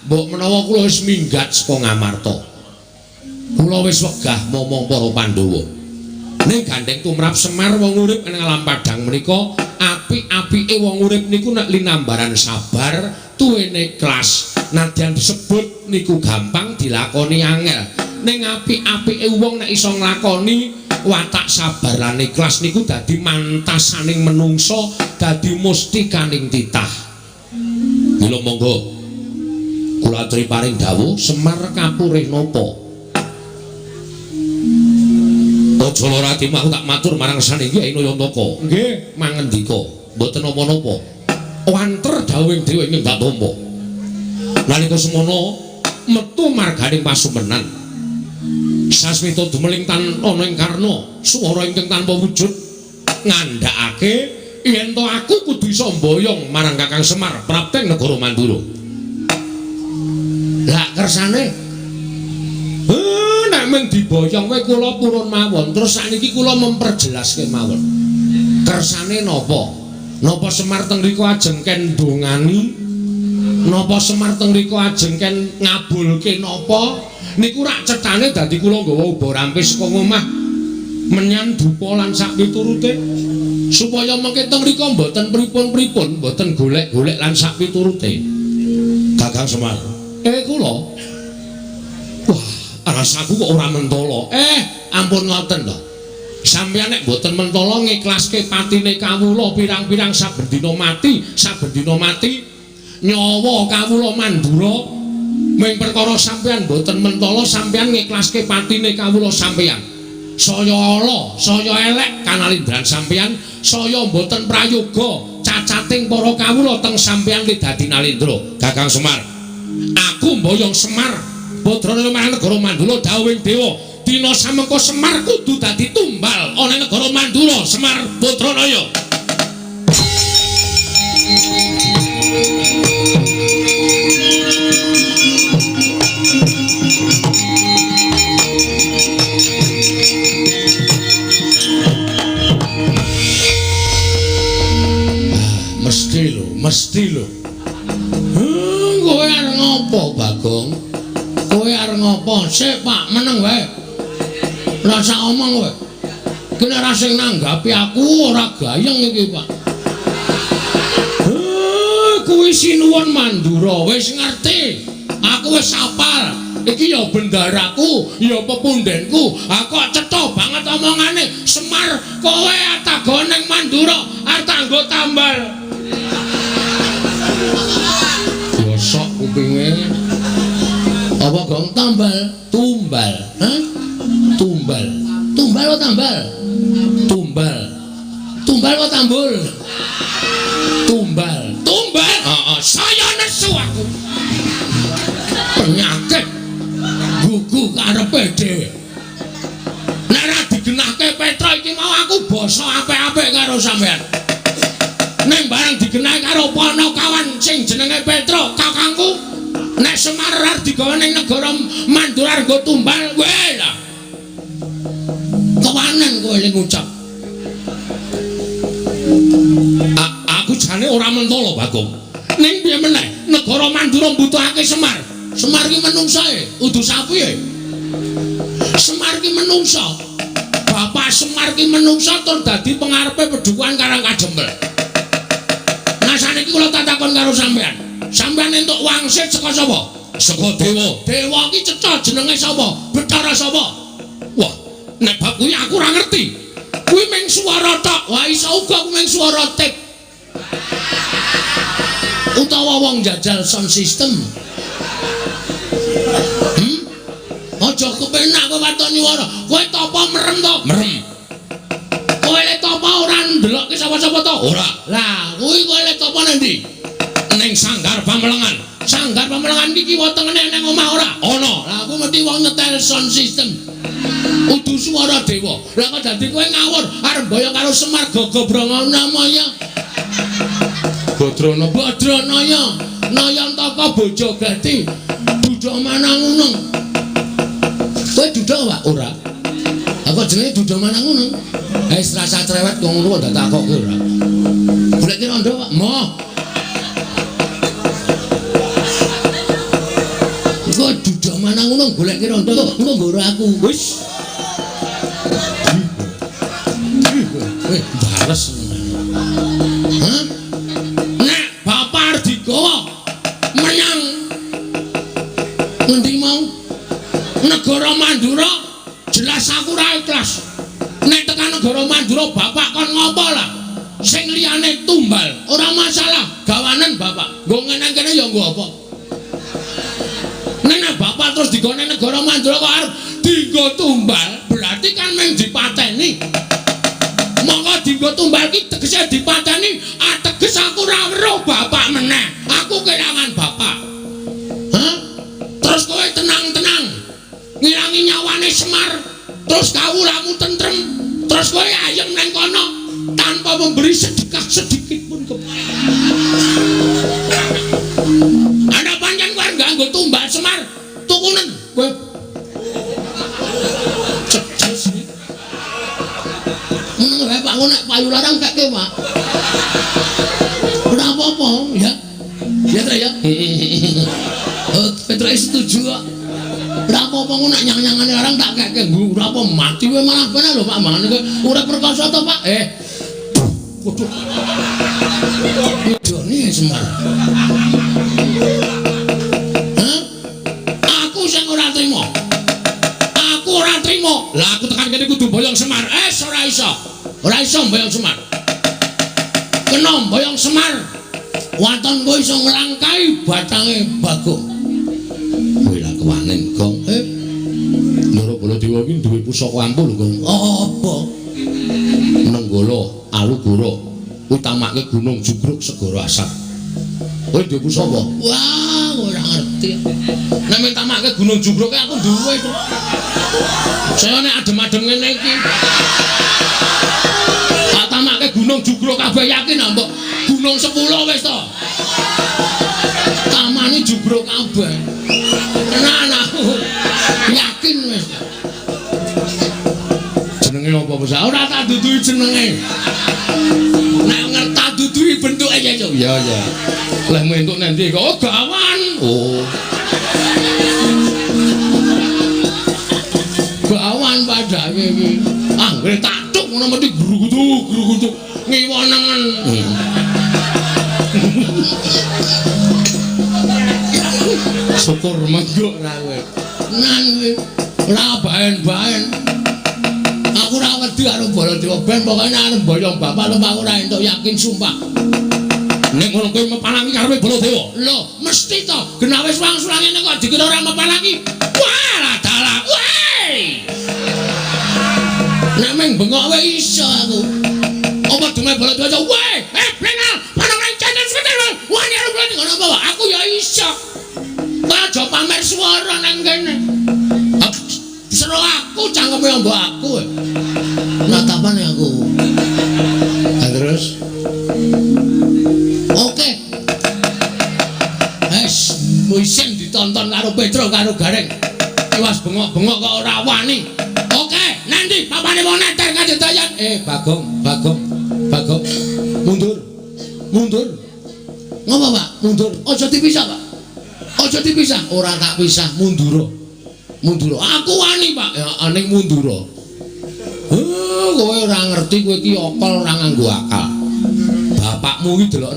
Speaker 1: mbok menawa kula wis minggat saka Ngamarta. Kula wis wegah momong para Pandhawa. Ning gandeng tumrap Semar wong urip ing alam padang menika, apik-apike wong urip niku nek linambaran sabar, tuwene ikhlas. Nadyan disebut niku gampang dilakoni angel. Ning apik-apike wong nek iso nglakoni watak sabar lan ikhlas niku dadi mantasaning menungsa, dadi mustikaning titah. Mila monggo kula aturi paring dawuh Semar kapurih napa? Aja lara atimu aku tak matur marang Sang Hyang Nayantaka. Nggih, mangendika, mboten napa-napa. Wanter dawuhing dewa ing tak tampa. Nalika semono metu marganing pasumenan. Sasmita dumeling tan ana ing karna, swara ingkang tanpa wujud ngandhakake yen to aku kudu isa mboyong marang Kakang Semar prapteng negara Mandura. Lah kersane nek mung diboyong wae kula purun mawon. Terus sakniki kula memperjelaske mawon. Kersane napa? Napa Semar teng mriku ajeng ken dongani? Napa Semar teng mriku ajeng ken ngabulke napa? Niku rak cetane dadi kula nggawa uba rampis saka omah menyan dupa lan sak piturute supaya mengke teng mriku mboten pripun-pripun, mboten golek-golek lan sak piturute. Kakang Semar. Kula. Wah, rasaku kok ora mentolo. Ampun ngoten lho. Sampeyan nek mboten mentolo ngiklaske patine kawula pirang-pirang saben dina mati nyawa kawula mandura. Ming perkara sampeyan mboten mentolo sampeyan ngiklaske patine kawula sampeyan. Saya ala, saya elek kanalindran sampeyan, saya mboten prayoga cacating para kawula teng sampeyan ki dadi nalindra. Kakang Semar. Aku mboyong Semar, putrane Manegara Mandura dawuhing dewa. Dina samengko Semar kudu dadi tumbal ana negara Mandura, Semar Putranaya. Mesti lho. Kowe arep ngopo, Bagong? Kowe arep ngopo? Sik, Pak, meneng wae. Ora sak omong kowe. Kene ra sing nanggapi aku ora gayeng iki, Pak. Kuwi sinuwun Mandura wis ngerti. Aku wis apal. Iki ya bendaraku, ya pepundenku. Aku cetha banget omongane. Semar, kowe atagon ning Mandura, arep nggo tambal. Bosok kupinge. Apa Gong tambal? Tumbal. Hah? Tumbal. Tumbal apa tambal? Tumbal. Tumbal apa tambul? Tumbal. Tumbal. Saya nesu aku. Penyakit gugu karepe dhewe. Nek ra digenahke Petra iki mau aku basa apik-apik karo sampean. Ning barang digenah karo Panakawan sing jenenge Petra, kakangku. Nek Semar arep digawe ning negara Mandura nggo tumbal, wae lah. Kewanen kowe ning ngucap. Aku jane ora mentolo, Bagong. Ning piye meneh? Negara Mandura mbutuhake Semar. Semar ki menungsae, udu sapi. Semar ki menungsa. Bapak Semar ki menungsa tur dadi pengarepe Pedukuhan Karang Kajembel. Saniki kula takon karo sampean. Sampean entuk wangsit saka sapa? Saka dewa. Dewa ki cecah jenenge sapa? Bathara sapa? Wah, nek bab kuwi aku ora ngerti. Kuwi mung swara tok. Wah, iso uga kuwi mung swara tip. Utawa wong jajal sound system. Aja kepenak kowe watoni wara. Kowe tapa merem to? Merem. Kowe le topo ora ndelokke sapa-sapa to? Ora. Lah, kuwi kowe le topo nang ndi? Ning Sanggar Pamelengan. Sanggar Pamelengan iki kiwa tengene ning omah ora? Ana. Lah aku mesti wong nyetel sound system. Udu swara dewa. Lah kok dadi kowe ngawur arep boyo karo Semar Gagabranganamaya. Badranaya. Nayantaka Bojogati. Duda Manangunung. Kowe duda wae ora? Aku jenenge Duda Manangunung. Wis rasa cerewet wong ngono kok tak takokke ora. Golek ki rondo, Pak. Moh. Kok Duda Manangunung golek ki rondo, engko nggo aku. Wis. Bares. Hah? Nek Bapak digawa menyang ngendi mau? Negara Mandura jelas aku ora ikhlas. Nek tekan negara Mandura bapak kon ngopo lah? Sing liyane tumbal, ora masalah. Gawanen bapak. Nggo ngene kene ya nggo apa? Nek bapak terus digone negara Mandura kok arep dienggo tumbal, berarti kan mung dipateni. Monggo dienggo tumbal ki tegese dipateni, ateges aku ora weruh bapak meneh. Aku kelangan bapak. Hah? Terus kowe tenang-tenang. Ngilangi nyawane Semar. Terus kawulamu tentrem, terus kowe ayem nang kono tanpa memberi sedekah sedikit pun Ana pancen kowe enggak nggo tumbal Semar, tukunen kowe. kayu larang kake, Pak. Ora apa-apa, ya. Ya, Tra ya. Petra setuju kok. Ora apa-apa ngono nek nyang-nyangane larang tak kake. Ora apa mati wae malah bener lho, Pak. Mangan iki urip perkasa to, Pak. Waduh. Jone Semar. Hah? Aku sing ora trima. Aku ora trima. Lah aku tekan kene kudu boyong Semar. Ora iso. Ora iso boyong Semar. Kena boyong Semar. Waton kowe iso nglangkai batange Bagong. Kowe lak kewanen, Gong. Ndoro Baladewa iki duwe pusaka ampul, Gong. Apa? Nenggala Alugara utamake Gunung Jugruk Segara Asat. Kowe duwe pusaka? Wah, ora ngerti. Nek mentamake Gunung Jugruk aku duwe to. Saya nek adem-adem ngene iki. Tak tamake Gunung Jugruk kabeh yakin mbok Gunung 10 wis to. Tamane Jugruk kabeh. Tenan aku. Yakin wis. Jenenge apa wis ora tak duduhi jenenge. Nek ngerti duduhi bentuke ya yo. Ya ya. Lah mentuk nanti kok gawan. Oh. Gawan padake iki. Anggere tak tuk ngono mesti grugutuk ngiwonengen. Syukur menggo ra kowe. Nan ora baen-baen. Aku ora wedi karo Baladewa ben pokoke arep boyong bapak lho aku ora entuk yakin sumpah. Nek ngono kowe mepanangi karepe Baladewa. Lho, mesti to. Genah wis wang-sulang ngene kok dikira ora mepanangi. Wah, lah dalah. Woi. Nek meng bengok wae iso aku. Apa dume Baladewa aja. Woi, Blenal, panang nang jajan sekedar. Wani arep ngono apa? Aku ya iso. Aja pamer swara nang kene. Seru aku cangkeme mbok aku. Natapane aku. Terus. Oke. Muisen ditonton karo Petro karo Gareng. Iwas bengok-bengok kok ora wani. Oke, nanti papane mau neter kajedayan. Bagong. Mundur. Ngapa, Pak? Mundur. Aja dipisah, Pak. Aja dipisah. Ora tak pisah, mundur. Aku wani, Pak. Ya aning mundur. Kowe ora ngerti kowe iki okol ora nganggo akal. Bapakmu iki delok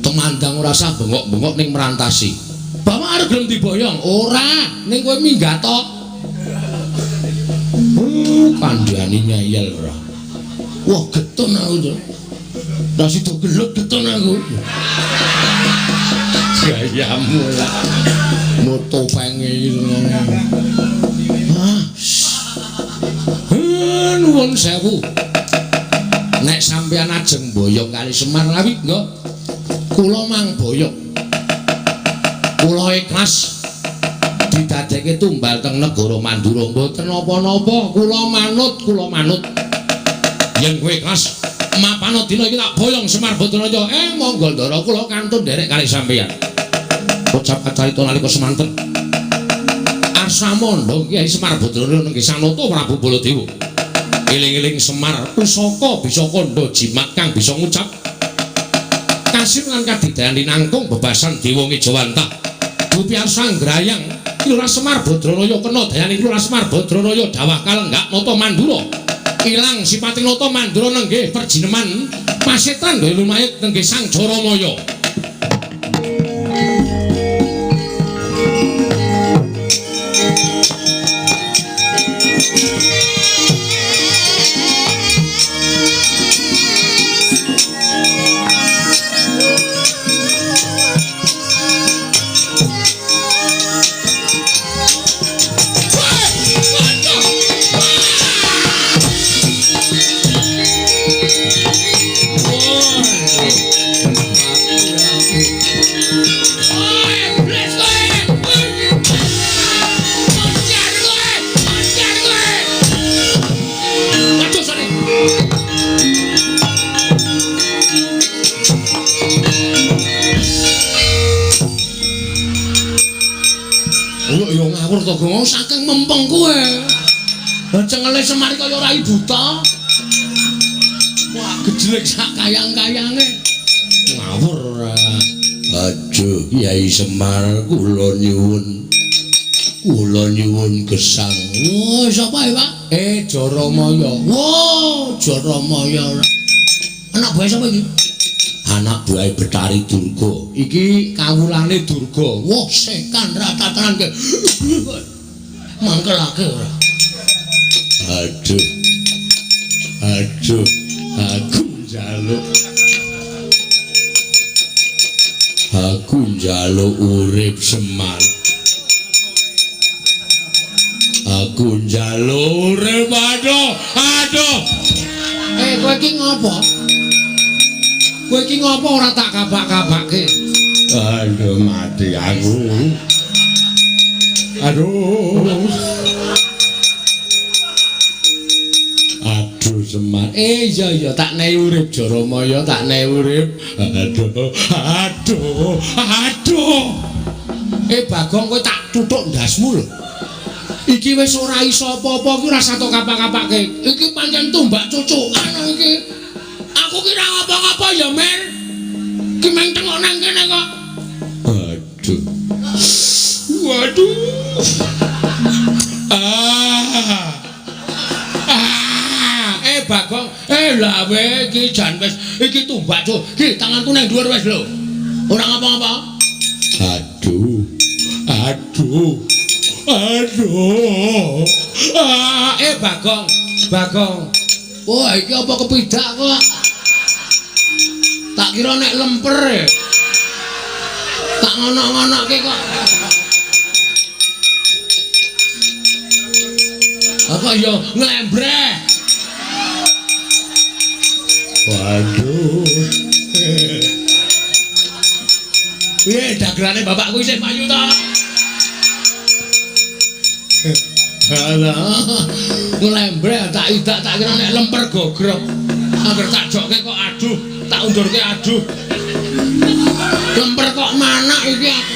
Speaker 1: temandang ora usah bengok-bengok ning merantasi. Bapak arep gelem diboyong? Ora, ning kowe minggat tok. Kandhane nyayel ora. Wah, getun aku to. Lah sido gelut getun aku. Gayamu lah. Moto pengen nuwun sewu. Nek sampeyan ajeng boyong kali Semar Lawi nggo kula mang boyong. Kula ikhlas didadekke tumbal teng negara Mandura mboten napa-napa kula manut. Yen kowe ikhlas mapana dina iki tak boyong Semar Badraya. Monggo ndara kula kantun nderek kali sampeyan. Ucap kacarita nalika semanten Arsamondo Kyai Semar Badraya nenggih Sanata Prabu Baladewa. Eling-eling Semar pusaka bisa kandha jimat kang bisa ngucap kasir lan kadidayan linangkung bebasan Dewa Ngejawantah. Bupiar Sanggrayang Lurah Semar Badraya kena dayane Lurah Semar Badraya dawah kalenggak nata Mandura. Ilang sipating nata Mandura nenggih perjineman pasetan nggih lumayet nenggih Sang Jaramaya. Gong saking mempeng kowe. Cengele Semar kaya rai buta. Kejelek sak kayang-kayange. Ngawur.
Speaker 2: Aduh, Yai Semar kula nyuwun. Kula nyuwun gesang.
Speaker 1: Oh, sapa ya, Pak?
Speaker 2: Jaramaya.
Speaker 1: Wow, Jaramaya. Anak buah sapa iki?
Speaker 2: Anak buah Betari Durga. Iki kawulane Durga.
Speaker 1: Wah, sekan ratatanan ke. Mangkelake ora.
Speaker 2: Aduh. Aduh, aku njaluk. Aku njaluk urip Semar. Aku njaluk urip aduh.
Speaker 1: Kowe iki ngopo? Kowe iki ngopo ora tak kabak-kabake?
Speaker 2: Aduh, mati aku. Aduh. Aduh Semar.
Speaker 1: Iya tak nehi urip Jaramaya, tak nehi urip.
Speaker 2: Aduh.
Speaker 1: Bagong kowe tak tutuk ndasmu lho. Iki wis ora iso apa-apa, ki ora sato kapak-kapake. Iki pancen tumbak cucukan iki. Aku kira ngapa-ngapa ya, Mer. Ki meng tengok nang kene kok.
Speaker 2: Aduh.
Speaker 1: Waduh. Bagong, lah we iki jan wis iki tumbak cuk. Ki tanganku nang dhuwur wis lho. Ora ngapa-ngapa.
Speaker 2: Aduh.
Speaker 1: Bagong. Wah, iki apa kepidak kok? Tak kira nek lemper e. Tak ngono-ngonoke kok. Apa yo nglembreh.
Speaker 2: Waduh.
Speaker 1: Piye dagelane bapakku isih payu ta? Alah, nglembreh tak idak tak kira nek lemper gogrok. Angger tak jokke kok aduh, tak undurke aduh. Lemper kok manak iki aku.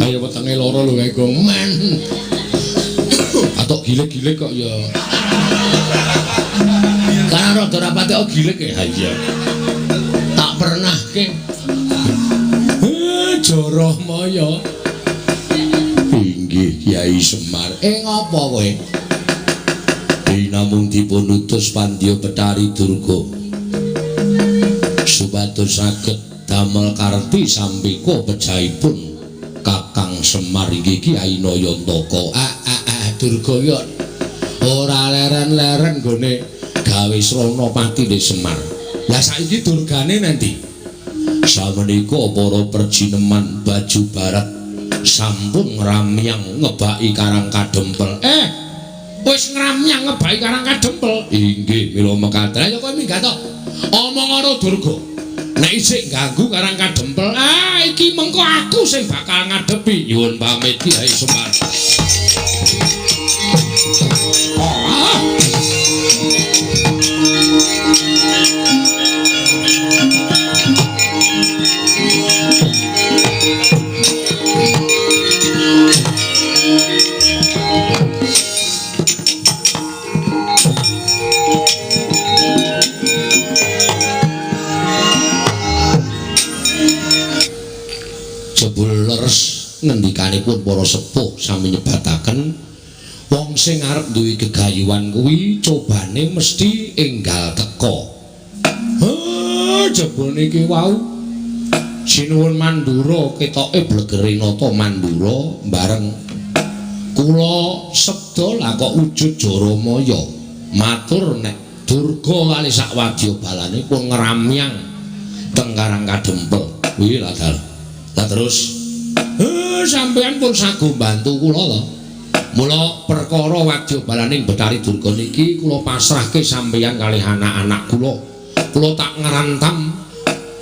Speaker 1: Ayo wetenge loro lho kae Gong men. Atok gilek-gilek kok ya. Karena rada rapate kok gilek ya. Ha iya. Tak pernah ke. Jaramaya.
Speaker 2: Inggih Kyai Semar.
Speaker 1: Ngopo kowe?
Speaker 2: Namung dipun utus Pandya Betari Durga. Supados saged damel karti sampika pejahipun Kakang Semar inggih Kyai Nayantaka.
Speaker 1: Durga ya ora leren-leren gone gawe srana patine Semar. Lah saiki durgane nanti.
Speaker 2: Samenika para perjineman baju barat sampun ngramyang ngebaki Karang Kadempel.
Speaker 1: Wis ngramyang ngebaki Karang Kadempel.
Speaker 2: Inggih mila mekaten.
Speaker 1: Ayo kowe minggat to. Omong karo Durga. Nek isih ganggu Karang Kadempel, iki mengko aku sing bakal ngadepi.
Speaker 2: Nyuwun pamit Kyai Semar.
Speaker 1: Ngendikanipun para sepuh sami nyebataken wong sing arep duwe gegayuhan kuwi cobane mesti enggal teka. Jebul niki wau Sinuwun Mandura ketoke blegere nata Mandura bareng kula sabda lah kok wujud Jaramaya matur nek Durga kali sak wadya balane pun ngramyang teng Karang Kadempel kuwi lah dal. Lah terus sampeyan pun sagu bantu kula to. Mula perkara wadya balaning Betari Durga niki kula pasrahke sampeyan kalih anak-anak kula. Kula tak ngrantam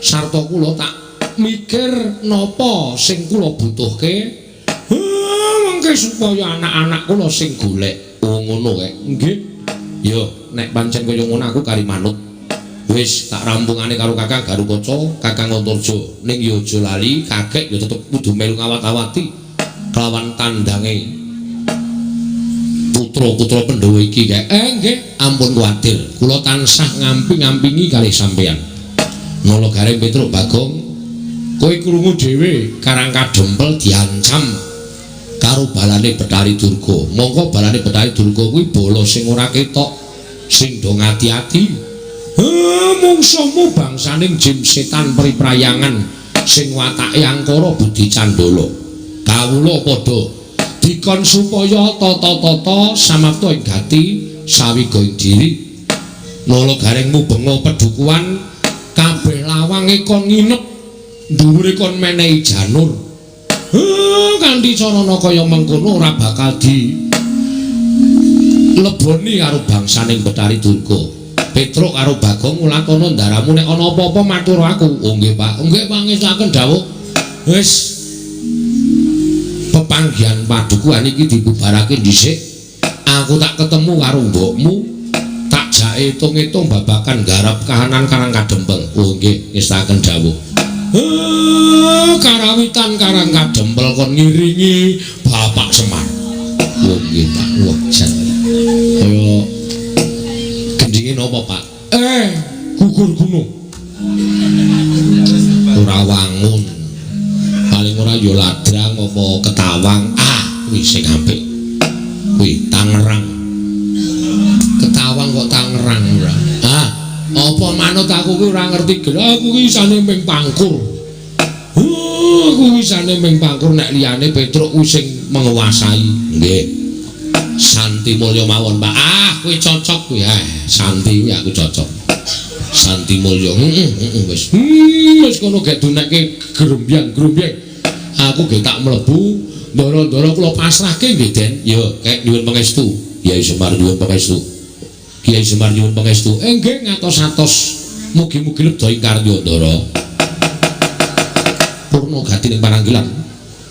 Speaker 1: sarta kula tak mikir napa sing kula butuhke. Mengke supaya anak-anak kula sing golek. Oh ngono kae. Nggih. Yo nek pancen kaya ngono aku kari manut. Wis tak rampungane karo Kakang Garukaca, Kakang Antarja. Ning yo aja lali, kakek yo tetep kudu melu ngawat-awati.
Speaker 2: lawan tandange putra-putra Pandhawa iki kae. Nggih, ampun kuwatir. Kula tansah ngampi-ngampingi kalih sampeyan. Nala Gareng Petruk Bagong, kowe krungu dhewe Karang Kadempel diancam karo balane Bathari Durga. Mongko balane Bathari Durga kuwi bala sing ora ketok, sing do ngati-ati. Mungsuhmu bangsaning jin setan priprayangan sing watake angkara budi candala. Kawula padha dikon supaya tata-tata samapta ing gati sawiga ing diri. Nala Garengmu benga pedukuhan kabeh lawange kon nginep dhuwure kon menehi janur. Kanthi carana kaya mengkono ora bakal di leboni karo bangsaning Bathari Durga. Petruk karo Bagong ngulakana ndaramu nek ana apa-apa matur aku. Oh nggih Pak. Nggih pangesaken dawuh. Wis pepanggihan padukuhan iki dibubarake dhisik. Aku tak ketemu karo mbokmu. Tak jak itung-itung babakan garap kahanan Karang Kadempel. Oh nggih ngestaken dawuh. Karawitan Karang Kadempel kon ngiringi Bapak Semar. Oh nggih Pak. Wah jan. Kaya gendinge napa Pak? Gugur gunung. Ora wangun. Paling ora ya ladrang apa ketawang. Kuwi sing apik. Kuwi Tangerang. Ketawang kok Tangerang ora. Apa manut aku kuwi ora ngerti gel. Aku kuwi isane ming pangkur. Kuwi isane ming pangkur nek liyane Petruk kuwi sing menguasai. Nggih. Santi Mulya mawon Pak. Kuwi cocok kuwi. Santi kuwi aku cocok. Santi Mulya. Wis. Wis kono gek dunekke grembyang-grembyang. Aku gek tak mlebu, ndara-ndara kula pasrahke nggih Den. Ya, kek nyuwun pangestu. Kyai Semar nyuwun pangestu. Kyai Semar nyuwun pangestu. Nggih ngatos-atos. Mugi-mugi lebda ing karya ndara. Purna gati ning pananggilan.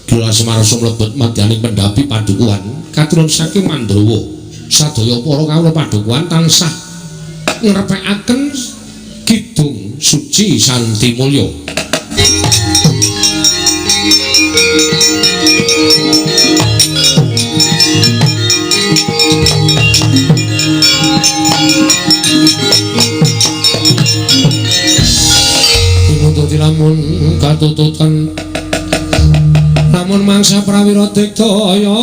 Speaker 2: Kula Semarasa mlebet madyaning pendhapi padukuhan katurun saking Mandrawa. Sadaya para kawula padukuhan tansah ngrepekaken kidung suci Santi Mulya. Nututi lamun katututan lamun mangsa prawira digdaya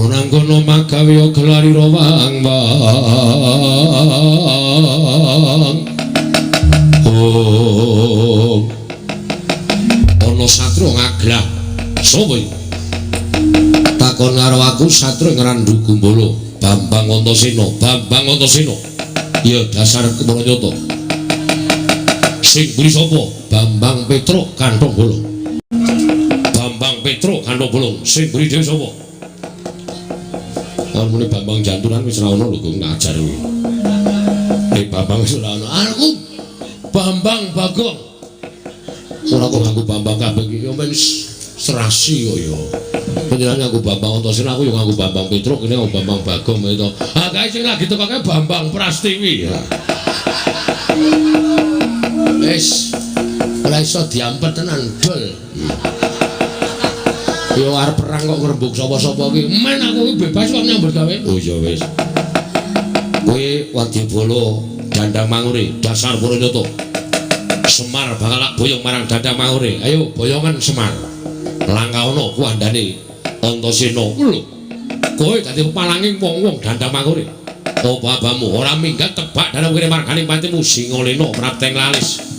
Speaker 2: ana kono magawe gelari rawang ana satru ngaglah sapa iki takon karo aku satru ngrandu Gumbala Bambang Antasena. Ya dasar Kemaranyata. Sing buri sapa? Bambang Petruk Kanthong Bolong. Sing buri dhewe sapa? Mune Bambang Janturan wis ora ana lho Gung ngajar kuwi. Bambang wis ora ana. Aku Bambang Bagong. Ora kok nganggo Bambang kabeh iki ya men serasi kok ya. Panjenengan nganggo Bambang Antasena, aku yo nganggo Bambang Petruk, kene nganggo Bambang Bagong itu. Kae sing lagi tekoke Bambang Prastiwi. Wis ora iso diampet tenan dol. Yo arep perang kok ngrembug sapa-sapa iki. Men aku iki bebas kok nyambut gawe. Oh ya wis. Kowe Wadyabala Dandang Mangure, dasar Puranyata. Semar bakal boyong marang Dandang Mangure. Ayo boyongan Semar. Langkauna kuandane Antasena lho. Kowe dadi palanging wong-wong Dandang Mangure. Babamu ora minggat tebak dalam kene marganing pantimu Singalena Prapteng Lalis.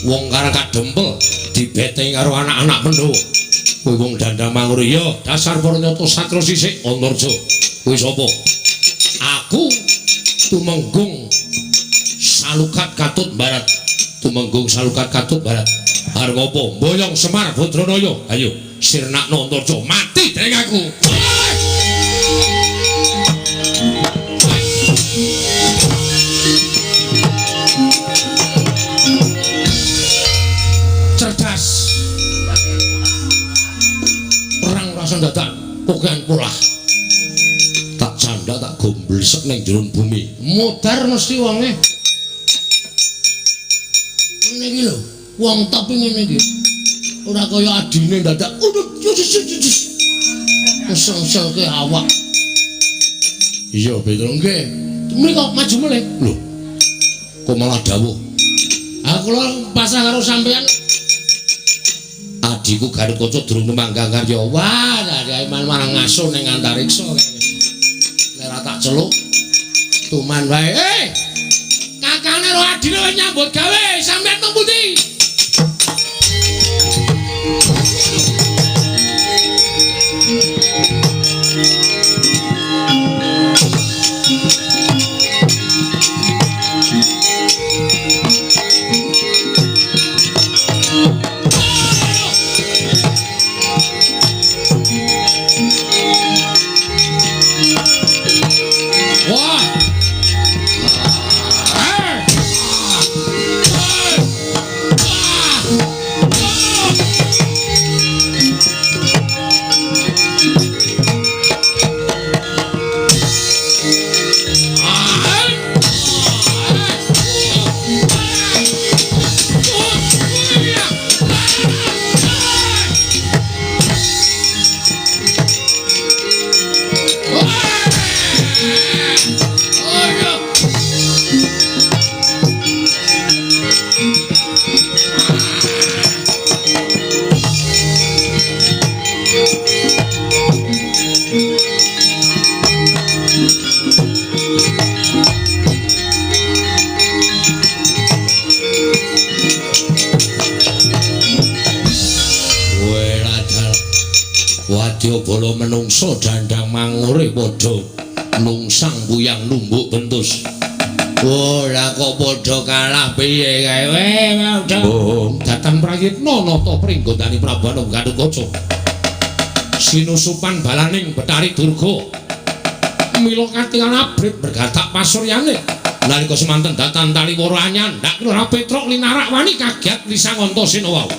Speaker 2: wong karo kadempel dibeteng karo anak-anak Pandhawa. Kowe wong Dandang Manguri ya dasar para nyata satra sisik Antarja. Kowe sapa? Aku Tumenggung Salukat Katut Barat. Tumenggung Salukat Katut Barat. Arep apa? Boyong Semar Badranaya. Ayo sirnakno Antarja mati dening aku. Cerdas. Perang rasa dadak pokokan polah. Tak canda tak gomblesek ning jero bumi. Mudar mesti wonge. Ngene iki lho, wong tapi ngene iki. Ora kaya adine dadak. Kesel-selke awak. Iya, betul nggih. Mriko maju meneh. Lho. Kok malah dawuh. Aku lho pasang karo sampean. Adiku Garukaca durung manggang karya. Wah, dari iman marang ngaso ning antariksa kene. Nek ora tak celuk tuman wae. Kakane ro adine wis nyambut gawe, sampean teng pundi? Wadyabala menungso Dandang Mangure padha nungsang buyang lumbuk bentus. Ora kok padha kalah piye kae wae. Datang prayitna nata pringgondani Prabu Garukaca. Sinusupan balaning Betari Durga. Mila katingal abrit bergatak pasuryane. Nalika semanten datan tali wara anyan, ndak kira Petruk linarak wani kaget lisang Antasena wau.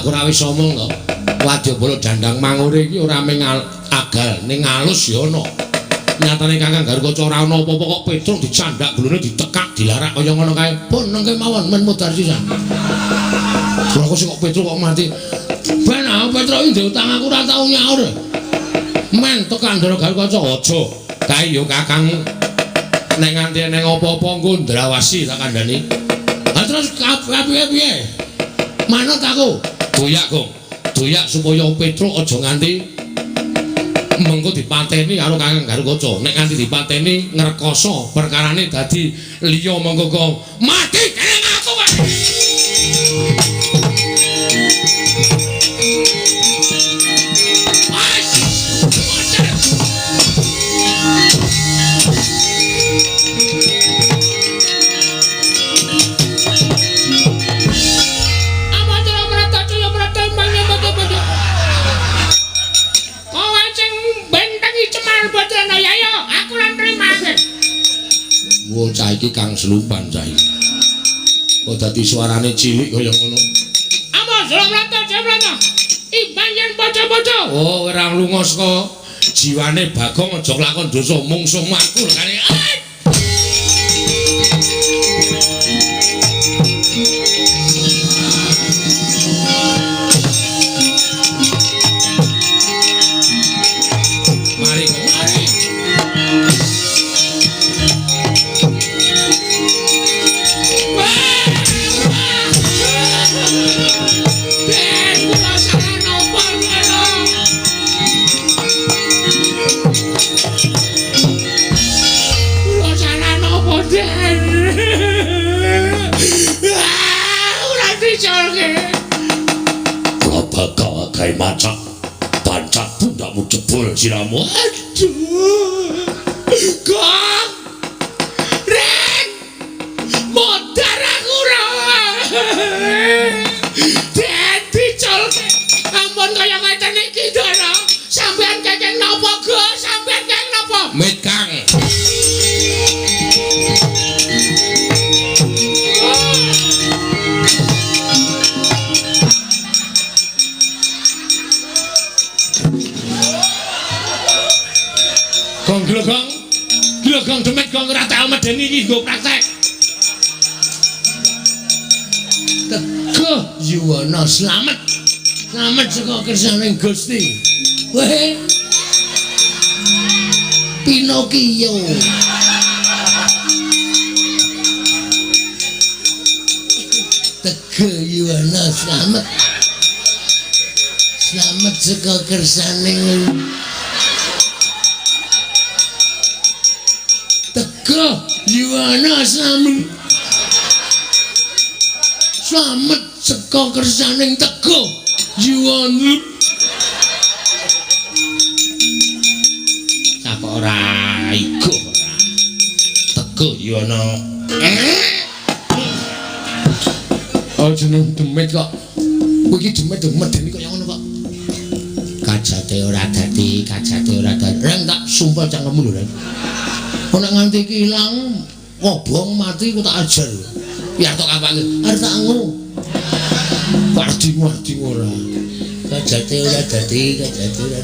Speaker 2: Aku ora wis omong to. Wadyabala Dandang Mangure iki ora mung agal ning alus ya ana. Nyatane Kakang Garukaca ora ana apa-apa kok Petruk dicandak glone ditekak dilarak kaya ngono kae. Pun nengke mawon men mudar sisan. Lha kok kok Petruk kok mati. Ben Petruk iki diutang aku ora tau nyaur. Men tekan Ndara Garukaca aja. Kae yo Kakang nek nganti ning apa-apa engko ndrawasi tak kandhani. Lah terus piye-piye? Manut aku. Doyak, Kong. Doyak supaya Petruk aja nganti mengko dipateni karo Kakang Garukaca. Nek nganti dipateni ngrekoso perkarane dadi liya mengko kok mati dening aku wae. Wo cah iki Kang Slumpan cah iki. Kok dadi suarane cilik kaya ngono. Apa Slumrata? Iban yen padha-padha. Oh, ora lunga saka jiwane Bagong aja lakon dosa mungsuh makul kare.
Speaker 1: gawe macak bancak pundakmu jebol siramu aduh Kang Rek modar aku ra dadi col ampun kaya ngeten iki Dara sampean kenging napa Gus sampean kenging napa
Speaker 2: mit Kang Kang Glegong demet kang ora tau medeni iki nggo praktek
Speaker 1: Teguh Yuwana slamet saka kersaning Gusti weh Pinokio Teguh Yuwana slamet saka kersaning Teguh Yuwana slamet saka kersaning Teguh Yuwana
Speaker 2: apa ora iku ora Teguh Yuwana
Speaker 1: oh jeneng demet kok kowe iki demet medeni kok yang ngono kok
Speaker 2: kajate ora dadi
Speaker 1: reng tak sumpel cangkemmu lho reng nek nganti iki ilang ngobong mati ku tak ajar biar tok apa arep tak ngono wardimu ora kajate ora dadi kajate ora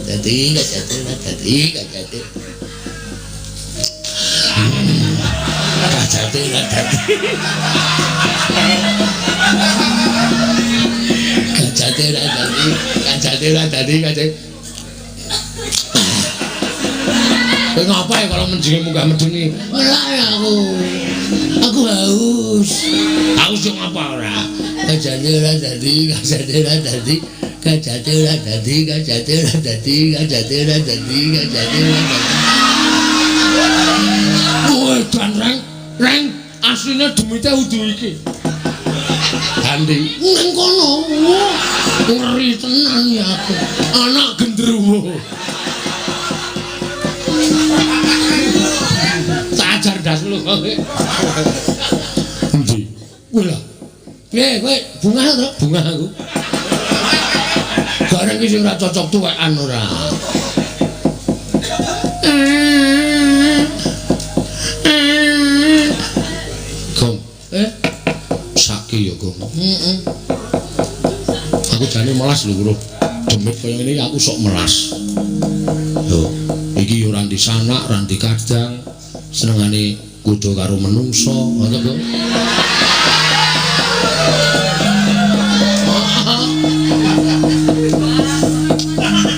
Speaker 1: dadi kowe ngapa ya kalau menjenge munggah medeni ngelak aku haus yo ngapa ora kajate ora dadi oh dan reng asline demite udu iki Andi nang kono ngeri tenan ya aku anak gendruwo tak ajar das lu kowe endi wala kowe bunga to bunga aku bareng iki sing ora cocok tuwekan ora Gong sakit ya Gong aku jane melas lho bro demit kaya ngene aku sok melas lho iki ora ndi sanak ora ndi kadang senengane kudu karo menungso ngono kok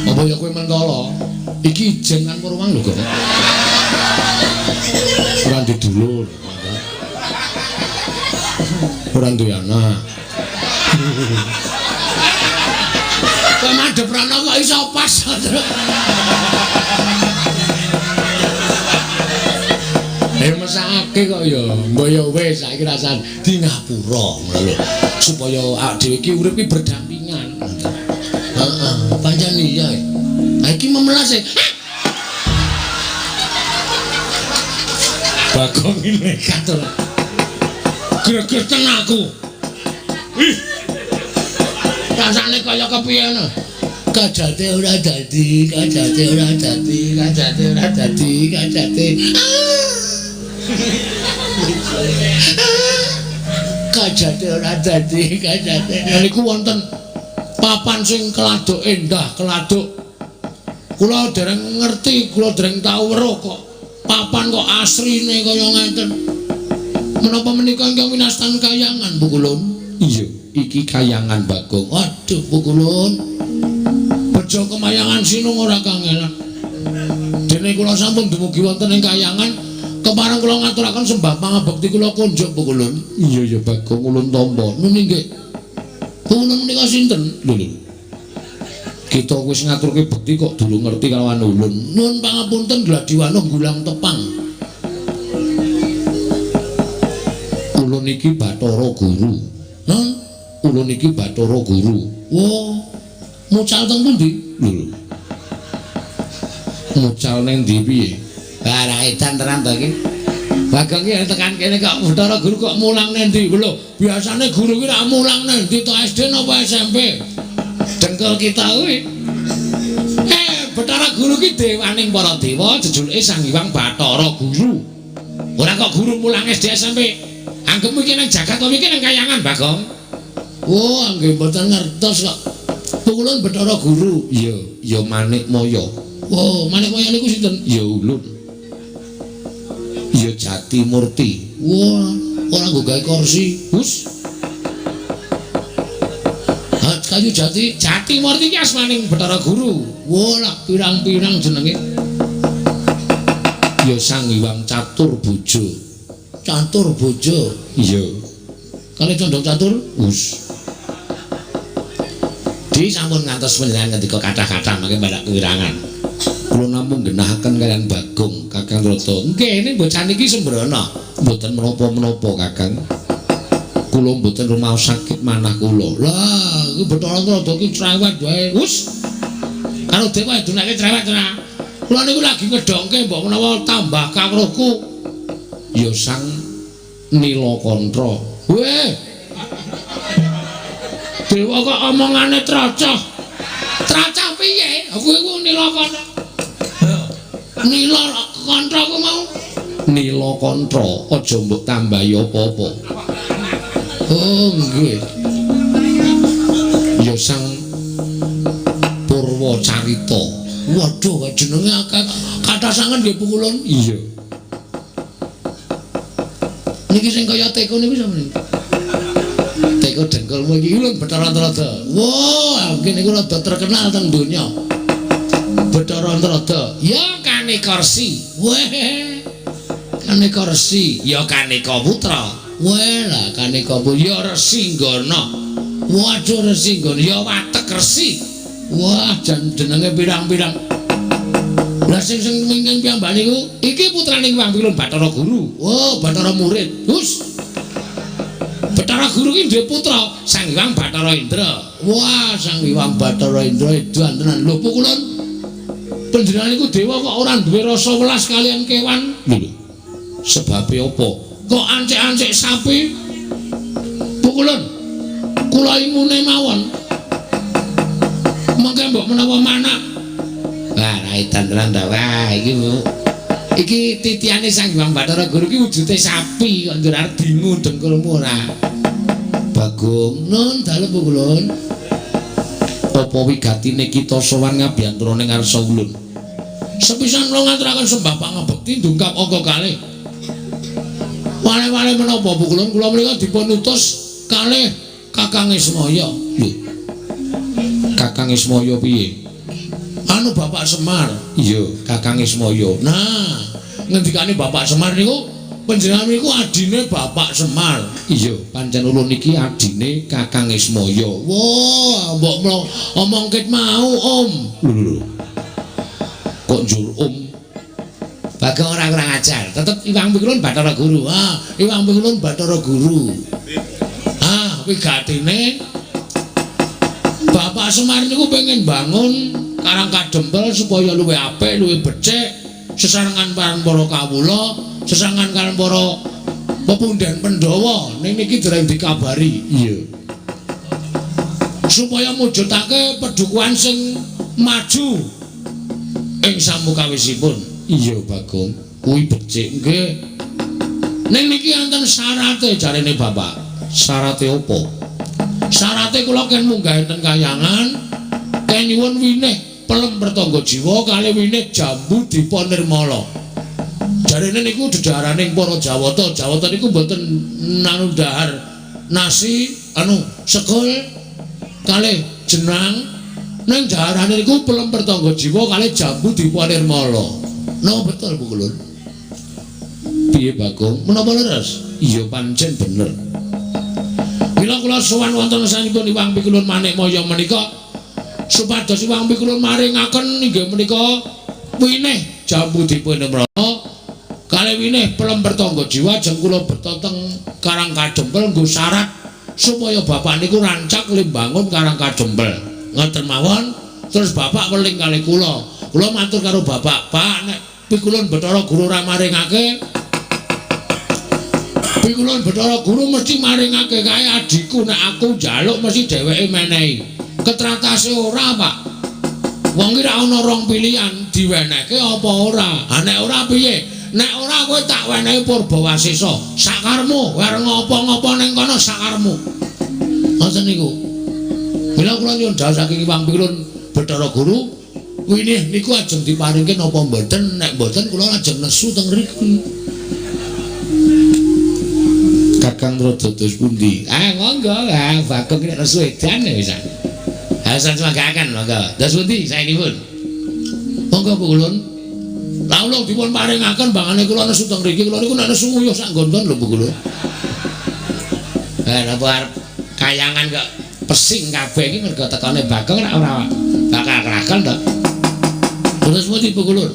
Speaker 1: apa ya kowe mentolo iki ijen kan Purwang lho kok ora ndi dulur ora duwe anak kowe madhep rana kok iso pas mesake kok ya mbok ya wis saiki rasan di ngapura ngono lho supaya awake dhewe iki urip iki berdampingan heeh pancen iya iki memelas Bagong ini nekat ora greget tenan aku ih rasane kaya kepiye ngono kajate ora dadi kajate ora dadi niku wonten papan sing keladuk endah keladuk kula dereng ngerti kula dereng tau weruh kok papan kok asrine kaya ngeten menapa menika ingkang winastan kayangan Bu Kulun
Speaker 2: iya iki kayangan Bagong
Speaker 1: waduh Bu Kulun bejo kemayangan sinung ora kangelan dene kula sampun dumugi wonten ing kayangan kemarang kula ngaturaken sembah pangabekti kula kunjuk Bu Kulun
Speaker 2: iya ya Bagong ulun tampa
Speaker 1: nun nggih ulun menika sinten
Speaker 2: lho kita wis ngaturke bekti kok durung ngerti kalawan ulun
Speaker 1: nuwun pangapunten Gladiwana Gulang Tepang
Speaker 2: ulun iki Bathara Guru
Speaker 1: non
Speaker 2: ulun iki Bathara Guru
Speaker 1: oh Mucal teng pundi?
Speaker 2: Lho. Mucal ning ndi piye?
Speaker 1: Lah edan tenan to iki. Bagong iki tekan kene kok Bathara Guru kok mulang nang ndi? Lho, biasane guru ki rak mulang nang ndi to SD napa SMP? Dengkul kita kuwi. Bathara Guru ki dewaning para dewa, jejuluke Sang Hyang Bathara Guru. Ora kok guru mulang SD SMP. Anggep iki nang jagat iki nang kayangan, Bagong. Oh, anggep mboten ngertos kok. Pukulun Bathara Guru.
Speaker 2: Iya, ya Manikmaya.
Speaker 1: Oh, Manikmaya niku sinten?
Speaker 2: Ya ulun. Ya Jati Murti.
Speaker 1: Wah, ora nggo gawe kursi.
Speaker 2: Hus.
Speaker 1: Kayu Jati Murti iki asmaning Bathara Guru. Wah, lah pirang-pirang jenenge.
Speaker 2: Ya Sang Hyang Catur Bojo.
Speaker 1: Catur Bojo.
Speaker 2: Iya.
Speaker 1: Kali condong catur?
Speaker 2: Hus.
Speaker 1: Di sampun ngantos panjenengan ngendika kathah-kathah mangke badak kewirangan.
Speaker 2: Kula namung genahaken kalian Bagong Kakang Rata.
Speaker 1: Nggih, ini bocah niki sembrono.
Speaker 2: Mboten menapa-menapa Kakang. Kula mboten rumaos sakit manah kula.
Speaker 1: Lah, iki Bathara Rata iki cerewet wae. Wus. Karo dewa dunake cerewet tenan. Kula niku lagi ngedongke mbok menawa tambah kawruhku.
Speaker 2: Ya Sang Nilakantra.
Speaker 1: Weh. Dewa kok omongane tracah. Tracah piye? Aku iku Nilakantra. Nilakantra ku mau
Speaker 2: Nilakantra, aja mbok tambahi apa-apa.
Speaker 1: Oh, nggih.
Speaker 2: Ya Sang Purwacarita.
Speaker 1: Waduh, jenenge akeh kathah sanget nggih Pukulun.
Speaker 2: Iya.
Speaker 1: Niki sing kaya teko niku sapa niki? Teko dengkulmu iki ulun Bathara Rata. Wah, iki niku rada terkenal teng donya. Bathara Rata. Ya Kanikarsi. Weh. Kanikarsi, ya Kanika Putra. Weh lah Kanika Putra, ya Resinggana. Waduh Resinggana, ya Watek Resi. Wah, jenenge pirang-pirang. Lah sing mingking piyambak niku iki putraning Hyang Pilun Bathara Guru. Oh, Bathara Murid. Hus. Bathara Guru ki duwe putra Sang Hyang Bathara Indra. Wah, Sang Hyang Bathara Indra edan tenan. Lho Pukulun. Panjenengan niku dewa kok ora duwe rasa welas kalian kewan?
Speaker 2: Lho. Sebabe apa?
Speaker 1: Kok ancik-ancik sapi? Pukulun. Kula imune mawon. Mengke mbok menawa manak. Wah, edan tenan ta. Wah, iki titiane Sang Hyang Bathara Guru ki wujude sapi kok ndur arep dingu dengkulmu ora. Bagong, nun dalem Pukulun.
Speaker 2: Apa wigatine kita sowan ngabiyantara ning ngarsa ulun?
Speaker 1: Sepisan kula ngaturaken sembah pangabekti ndungkap angka kalih. Wale-wale menapa Pukulun kula menika dipun utus kalih Kakang Ismaya.
Speaker 2: Lho. Kakang Ismaya piye?
Speaker 1: Anu Bapak Semar.
Speaker 2: Iya, Kakang Ismaya.
Speaker 1: Nah, ngendikane Bapak Semar niku panjenengan niku adine Bapak Semar.
Speaker 2: Iya, pancen ulun iki adine Kakang Ismaya.
Speaker 1: Wah, mbok omong ket mau, Om.
Speaker 2: Lho. Kok njur Om?
Speaker 1: Bagong ora kurang ajar. Tetep Hyang Pilun Bathara Guru. Ah, Hyang Pilun Bathara Guru. Ah, wigatine Bapak Semar niku pengen bangun Karang Kadempel supaya luwih apik, luwih becik, sesarengan para kawula, sesarengan kalian para pepundhen Pandhawa. Ning niki dereng dikabari.
Speaker 2: Iya.
Speaker 1: Supaya mujudake pedukuhan sing maju ing samukawisipun.
Speaker 2: Iya, Bagong.
Speaker 1: Kuwi becik nggih. Ning niki wonten syarate jarene Bapak.
Speaker 2: Syarate apa?
Speaker 1: Syarate kula ken munggah enten kayangan, ken nyuwun winih pelem pertangga jiwa kalih winih jambu dipa nirmala. Jarene niku dedaharaning para Jawata. Jawata niku mboten nanu dahar nasi sekul kalih jenang. Ning daharane niku pelem pertangga jiwa kalih jambu dipa nirmala. Napa betul Pukulun?
Speaker 2: Piye Bagong?
Speaker 1: Menapa leres?
Speaker 2: Iya pancen bener.
Speaker 1: Mila kula sowan wonten sanipun Hyang Pilun Manikmaya menika supados Hyang Pilun maringaken inggih menika winih jambu dipun nirmala kalih winih pelem pertangga jiwa jeng kula betoteng Karang Kadempel nggo syarat supaya bapak niku rancak limbangun Karang Kadempel. ngoten mawon. Terus bapak weling kali kula matur karo bapak, Pak nek pikulun Bathara Guru ora maringake, pikulun Bathara Guru mesti maringake kae adikku, nek aku njaluk mesti dheweke menehi. Ketratase ora, Pak. Wong iki ra ana rong pilihan, diwenehke apa ora. Ha nek ora piye? Nek ora kowe tak wenehi Purbawasesa. Sakarmu, arep ngopo-ngopo ning kono sakarmu. Ngoten niku. Mila kula nyuwun dawuh saking Iwang Pikulun Bathara Guru, winih niku ajeng diparingke napa mboten? Nek mboten kula ajeng nesu teng mriki. Kakang rada dos pundi? Monggo, Bagong nek nesu edan wis. Hasan semagakan monggo. Dos pundi saenipun? Monggo Pikulun. Lah kula dipun paringaken bangane kula nesu teng mriki, kula niku nek nesu nguyuh sak nggonton lho Pikulun. Napa arep kayangan kok pesing kabeh iki mergo tekane Bagong ora bakal krakel to. Terus pundi Pikulun?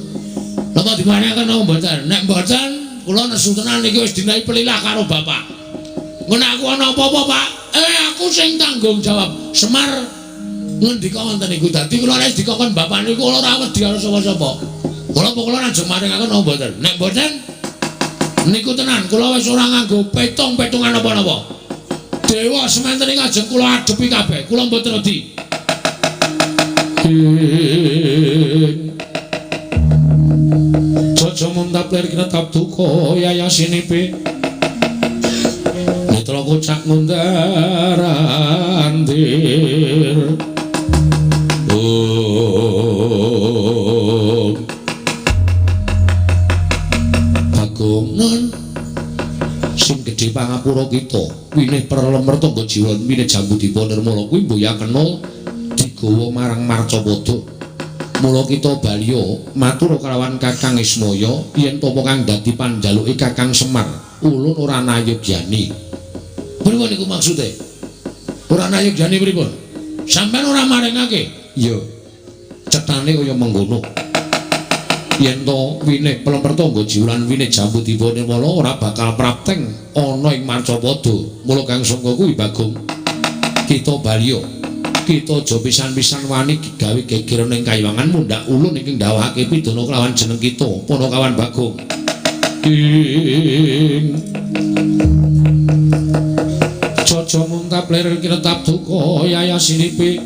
Speaker 1: Napa diparingaken napa mboten? Nek mboten kula nesu tenan iki wis dinahi pelilah karo bapak. Engko nek aku ana apa-apa, Pak, aku sing tanggung jawab. Semar ngendika wonten niku dadi kula nek dikongkon bapak niku kula ora wedi karo sapa-sapa. Kula ajeng maringaken napa mboten? Nek mboten niku tenan kula wis ora nganggo petung-petungan apa-apa. Dewa semanten iki ajeng kula adepi kabeh. Kula mboten wedi. Jojo muntapler kena tabduka yayasinipe. Mitra kocak mundarandir. Bagong non sing gedhe pangapura kita winih perlemer tangga jiwa winih Jambudipun Nirmala kuwi mboya kena digawa marang Marcapada. Mula kita balya matur kelawan Kakang Ismaya yen apa kang dadi panjaluke Kakang Semar ulun ora nayogyani. Pripun niku maksude? Ora nayogyani pripun? Sampeyan ora maringake? Ya. Cetane kaya mengkono. Yen to winih pelemper tangga jiwa winih Jambudipun Nirmala ora bakal prapteng ana ing Marcapada. Mula kang sangka kuwi Bagong kita balya kita aja pisan-pisan wani gawe geger ning kayiwangan mundhak ulun iki ndawahake pidana kelawan jeneng kita Panakawan Bagong. Jojo muntapler kinetap duka yayasinipe.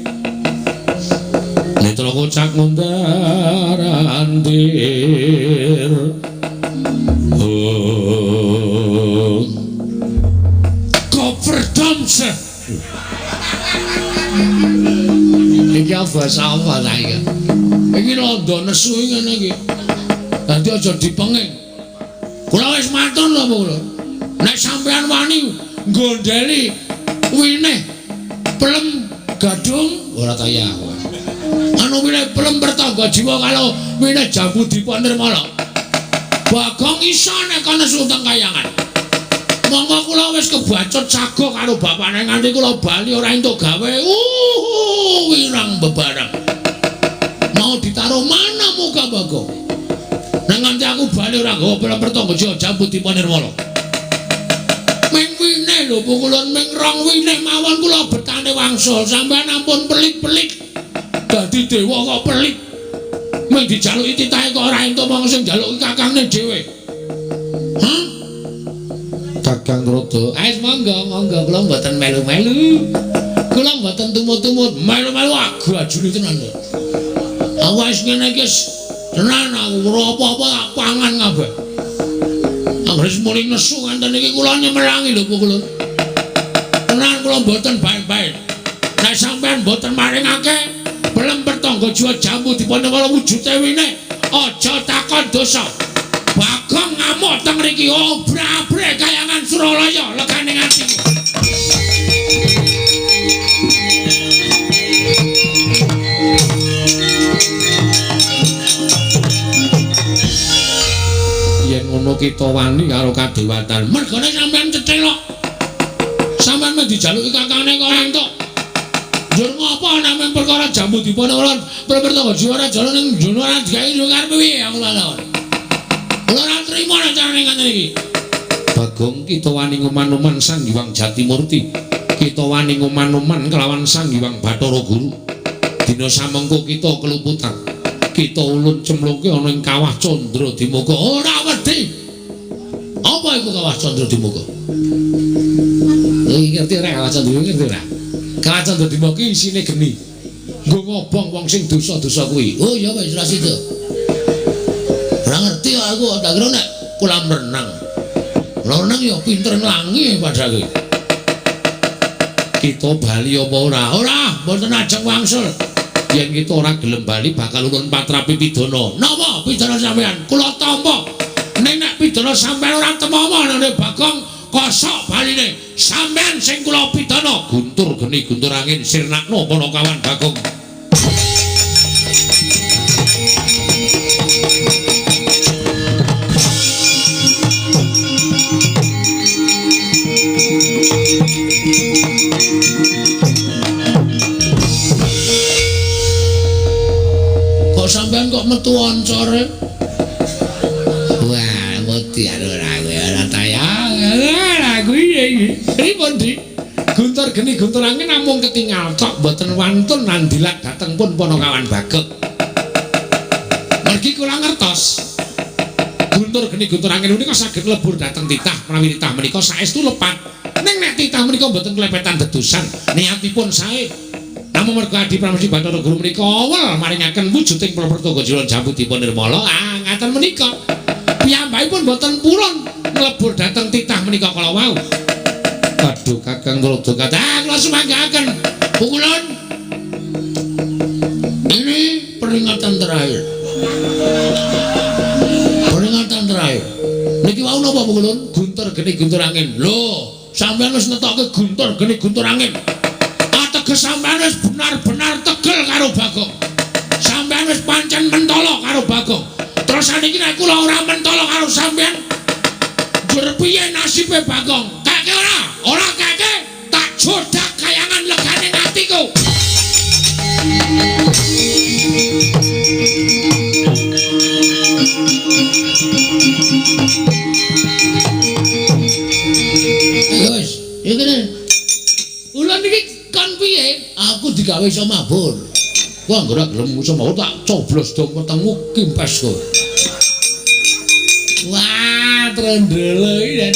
Speaker 1: Netra kocak mundarandir. Koperdamse. Iki basa apa ta iki? Iki rada nesu ngene iki. Dadi aja dipenging. Kula wis matur lho kula. Nek sampean wani nggondheli winih pelem gadung ora taya. Anu winih pelem pertangga jiwa kalau winih Jambudipun Nirmala. Bagong iso nek ana sultan kayangan. Monggo kula wis kebacut sago karo bapane nganti kula bali ora entuk gawe. Wirang bebarang. Mau ditaruh mana muka Bagong? Nang nganti aku bali ora gawa pelem pertangga jiwa Jambudipun Nirmala. Ming wine lho pukulun ming rong wine mawon kula betane wangsul sampean ampun pelit-pelit. Dadi dewa kok pelit. Ming dijaluki titahe kok ora entuk wong sing njaluki kakangne dhewe. Hah? Kakang rada. Monggo kula mboten melu-melu. Kula mboten tumut-tumut, melu-melu agajune tenan. Aku wis ngene iki tenan aku ora apa-apa tak pangan kabeh. Anggere muling nesu nganten iki kula nyemerangi lho Pukulun. Tenan kula mboten baik-baik. Nek sampean mboten maringake pelem pertangga jiwa Jambudipun Nirmala wujude wine aja takon dosa. Bagong ngamuk teng mriki obra-abre kayangan Suralaya legane ati. Yen ngono kita wani karo kadewatan. Mergane sampean cecelok. Sampean mung dijaluki kakane kok ora entuk. Njur ngopo nek perkara Jambudipun Nirmala pertangga jiwa ora jalan ning njono ora digawe yo karepe piye aku lawan. Kula ora trima nek carane ngoten iki. Bagong kita wani nguman-uman Sang Hyang Jatimurti. Kita wani nguman-uman kelawan Sang Hyang Bathara Guru.
Speaker 2: Dina samengko kita keluputan. Kita ulun cemplungke ana ing kawah Candra Dimuka. Ora wedi. Apa iku kawah Candra Dimuka? Ngerti ora kawah Candra ngerti ora? Kawah Candra Dimuka isine geni. Nggo ngobong wong sing dosa-dosa kuwi. Oh ya wis jelas itu. Ora ngerti aku tak kira nek kolam renang. Renang ya pinter nglangi padahal. Kita bali apa ora? Ora, mboten ajeng wangsul. Yen kita ora gelem bali bakal ulun patrapi pidana. Napa pidana sampean? Kula tampa. Nek pidana sampean ora temomo nang Bagong kosok baline. Sampean sing kula pidana. Guntur geni guntur angin sirnakno Panakawan Bagong. Sampean kok metu oncore? Wah, mesti ora tayang. Lah kuwi pripun Dik? Guntur geni guntur angin namung ketingal tok mboten wantun nandilat dhateng pun Panakawan Bagong. Mergi kula ngertos. Guntur geni guntur angin menika saged lebur dhateng titah menawi titah menika saestu lepat. Ning nek titah menika mboten klepetan dedusan, niatipun sae. Namun mergo Adi Pramesti Bathara Guru menika awal maringaken wujuding Prapertoga Jila Jambudipun Nirmala ngaten menika. Piyambakipun boten purun mlebur dhateng titah menika kala wau. Aduh Kakang Rada kata kula sumanggaken. Pukulun. Ini peringatan terakhir. Peringatan terakhir. Niki wau napa Pukulun? Guntur geni guntur angin. Lho, sampeyan wis netokke guntur geni guntur angin. Sampeyan wis benar-benar tegel karo Bagong. Sampeyan wis pancen mentala karo Bagong. Terus saniki nek kula ora mentala karo sampeyan, njur piye nasibe Bagong? Kake ora? Ora kake tak jodak kayangan legane atiku. Wis, iki ulan iki kan piye? Aku digawe iso mabur. Ku anggere gelem iso mabur tak coblos dong wetengmu kimpes kok. Wah, trendele iki.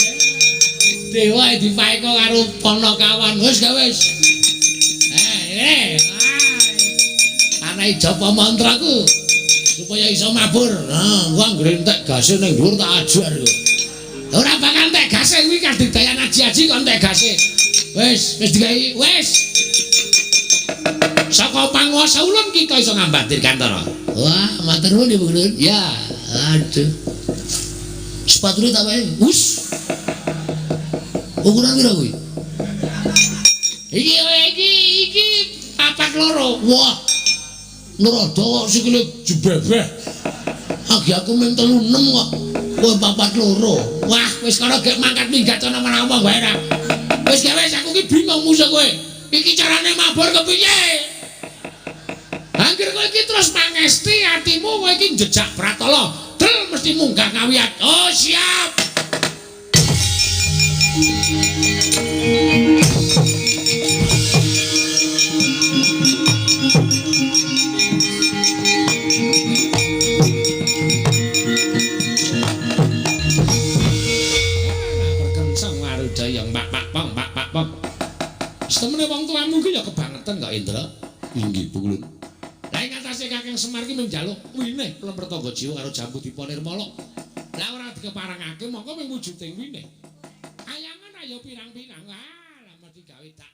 Speaker 2: Dewa dipaeka karo Panakawan. Wis ga wis. Ana japa mantraku supaya iso mabur. Nah, ku anggere entek gase ning dhuwur tak ajar kok. Ora bakal entek gase kuwi kadidayan aji-aji kok entek gase. Wis digawe, wis. Saka panguwasa ulun kita iso ngambatir kantara. Wah, matur nuwun Ibu Gulun. Ya, aduh. Sepatune tak wae. Wus. Ukuran pira kuwi? Iki papat loro. Wah. Nerada kok sikile jebebeh. Agi aku mung 36 kok. Kowe papat loro. Wah, wis karo gek mangkat minggat ana menawa wae ra. Wis aku ki bingung musuh kowe. Iki carane mabur kepiye? Angger kowe iki terus mangesti atimu kowe iki jejak Pratala. Del mesti munggah ngawiyat. Oh, siap. Temene wong tuamu ki ya kebangetan kok Indra. Inggih Bu Kulun. Lah ing atase Kakang Semar ki menjaluk winih Prapertoga Jiwa karo Jambudipun Nirmala. Lah ora dikeparengake mongko mung wujuding winih. Ayangan ayo pirang-pirang. Lah mesti gawe tak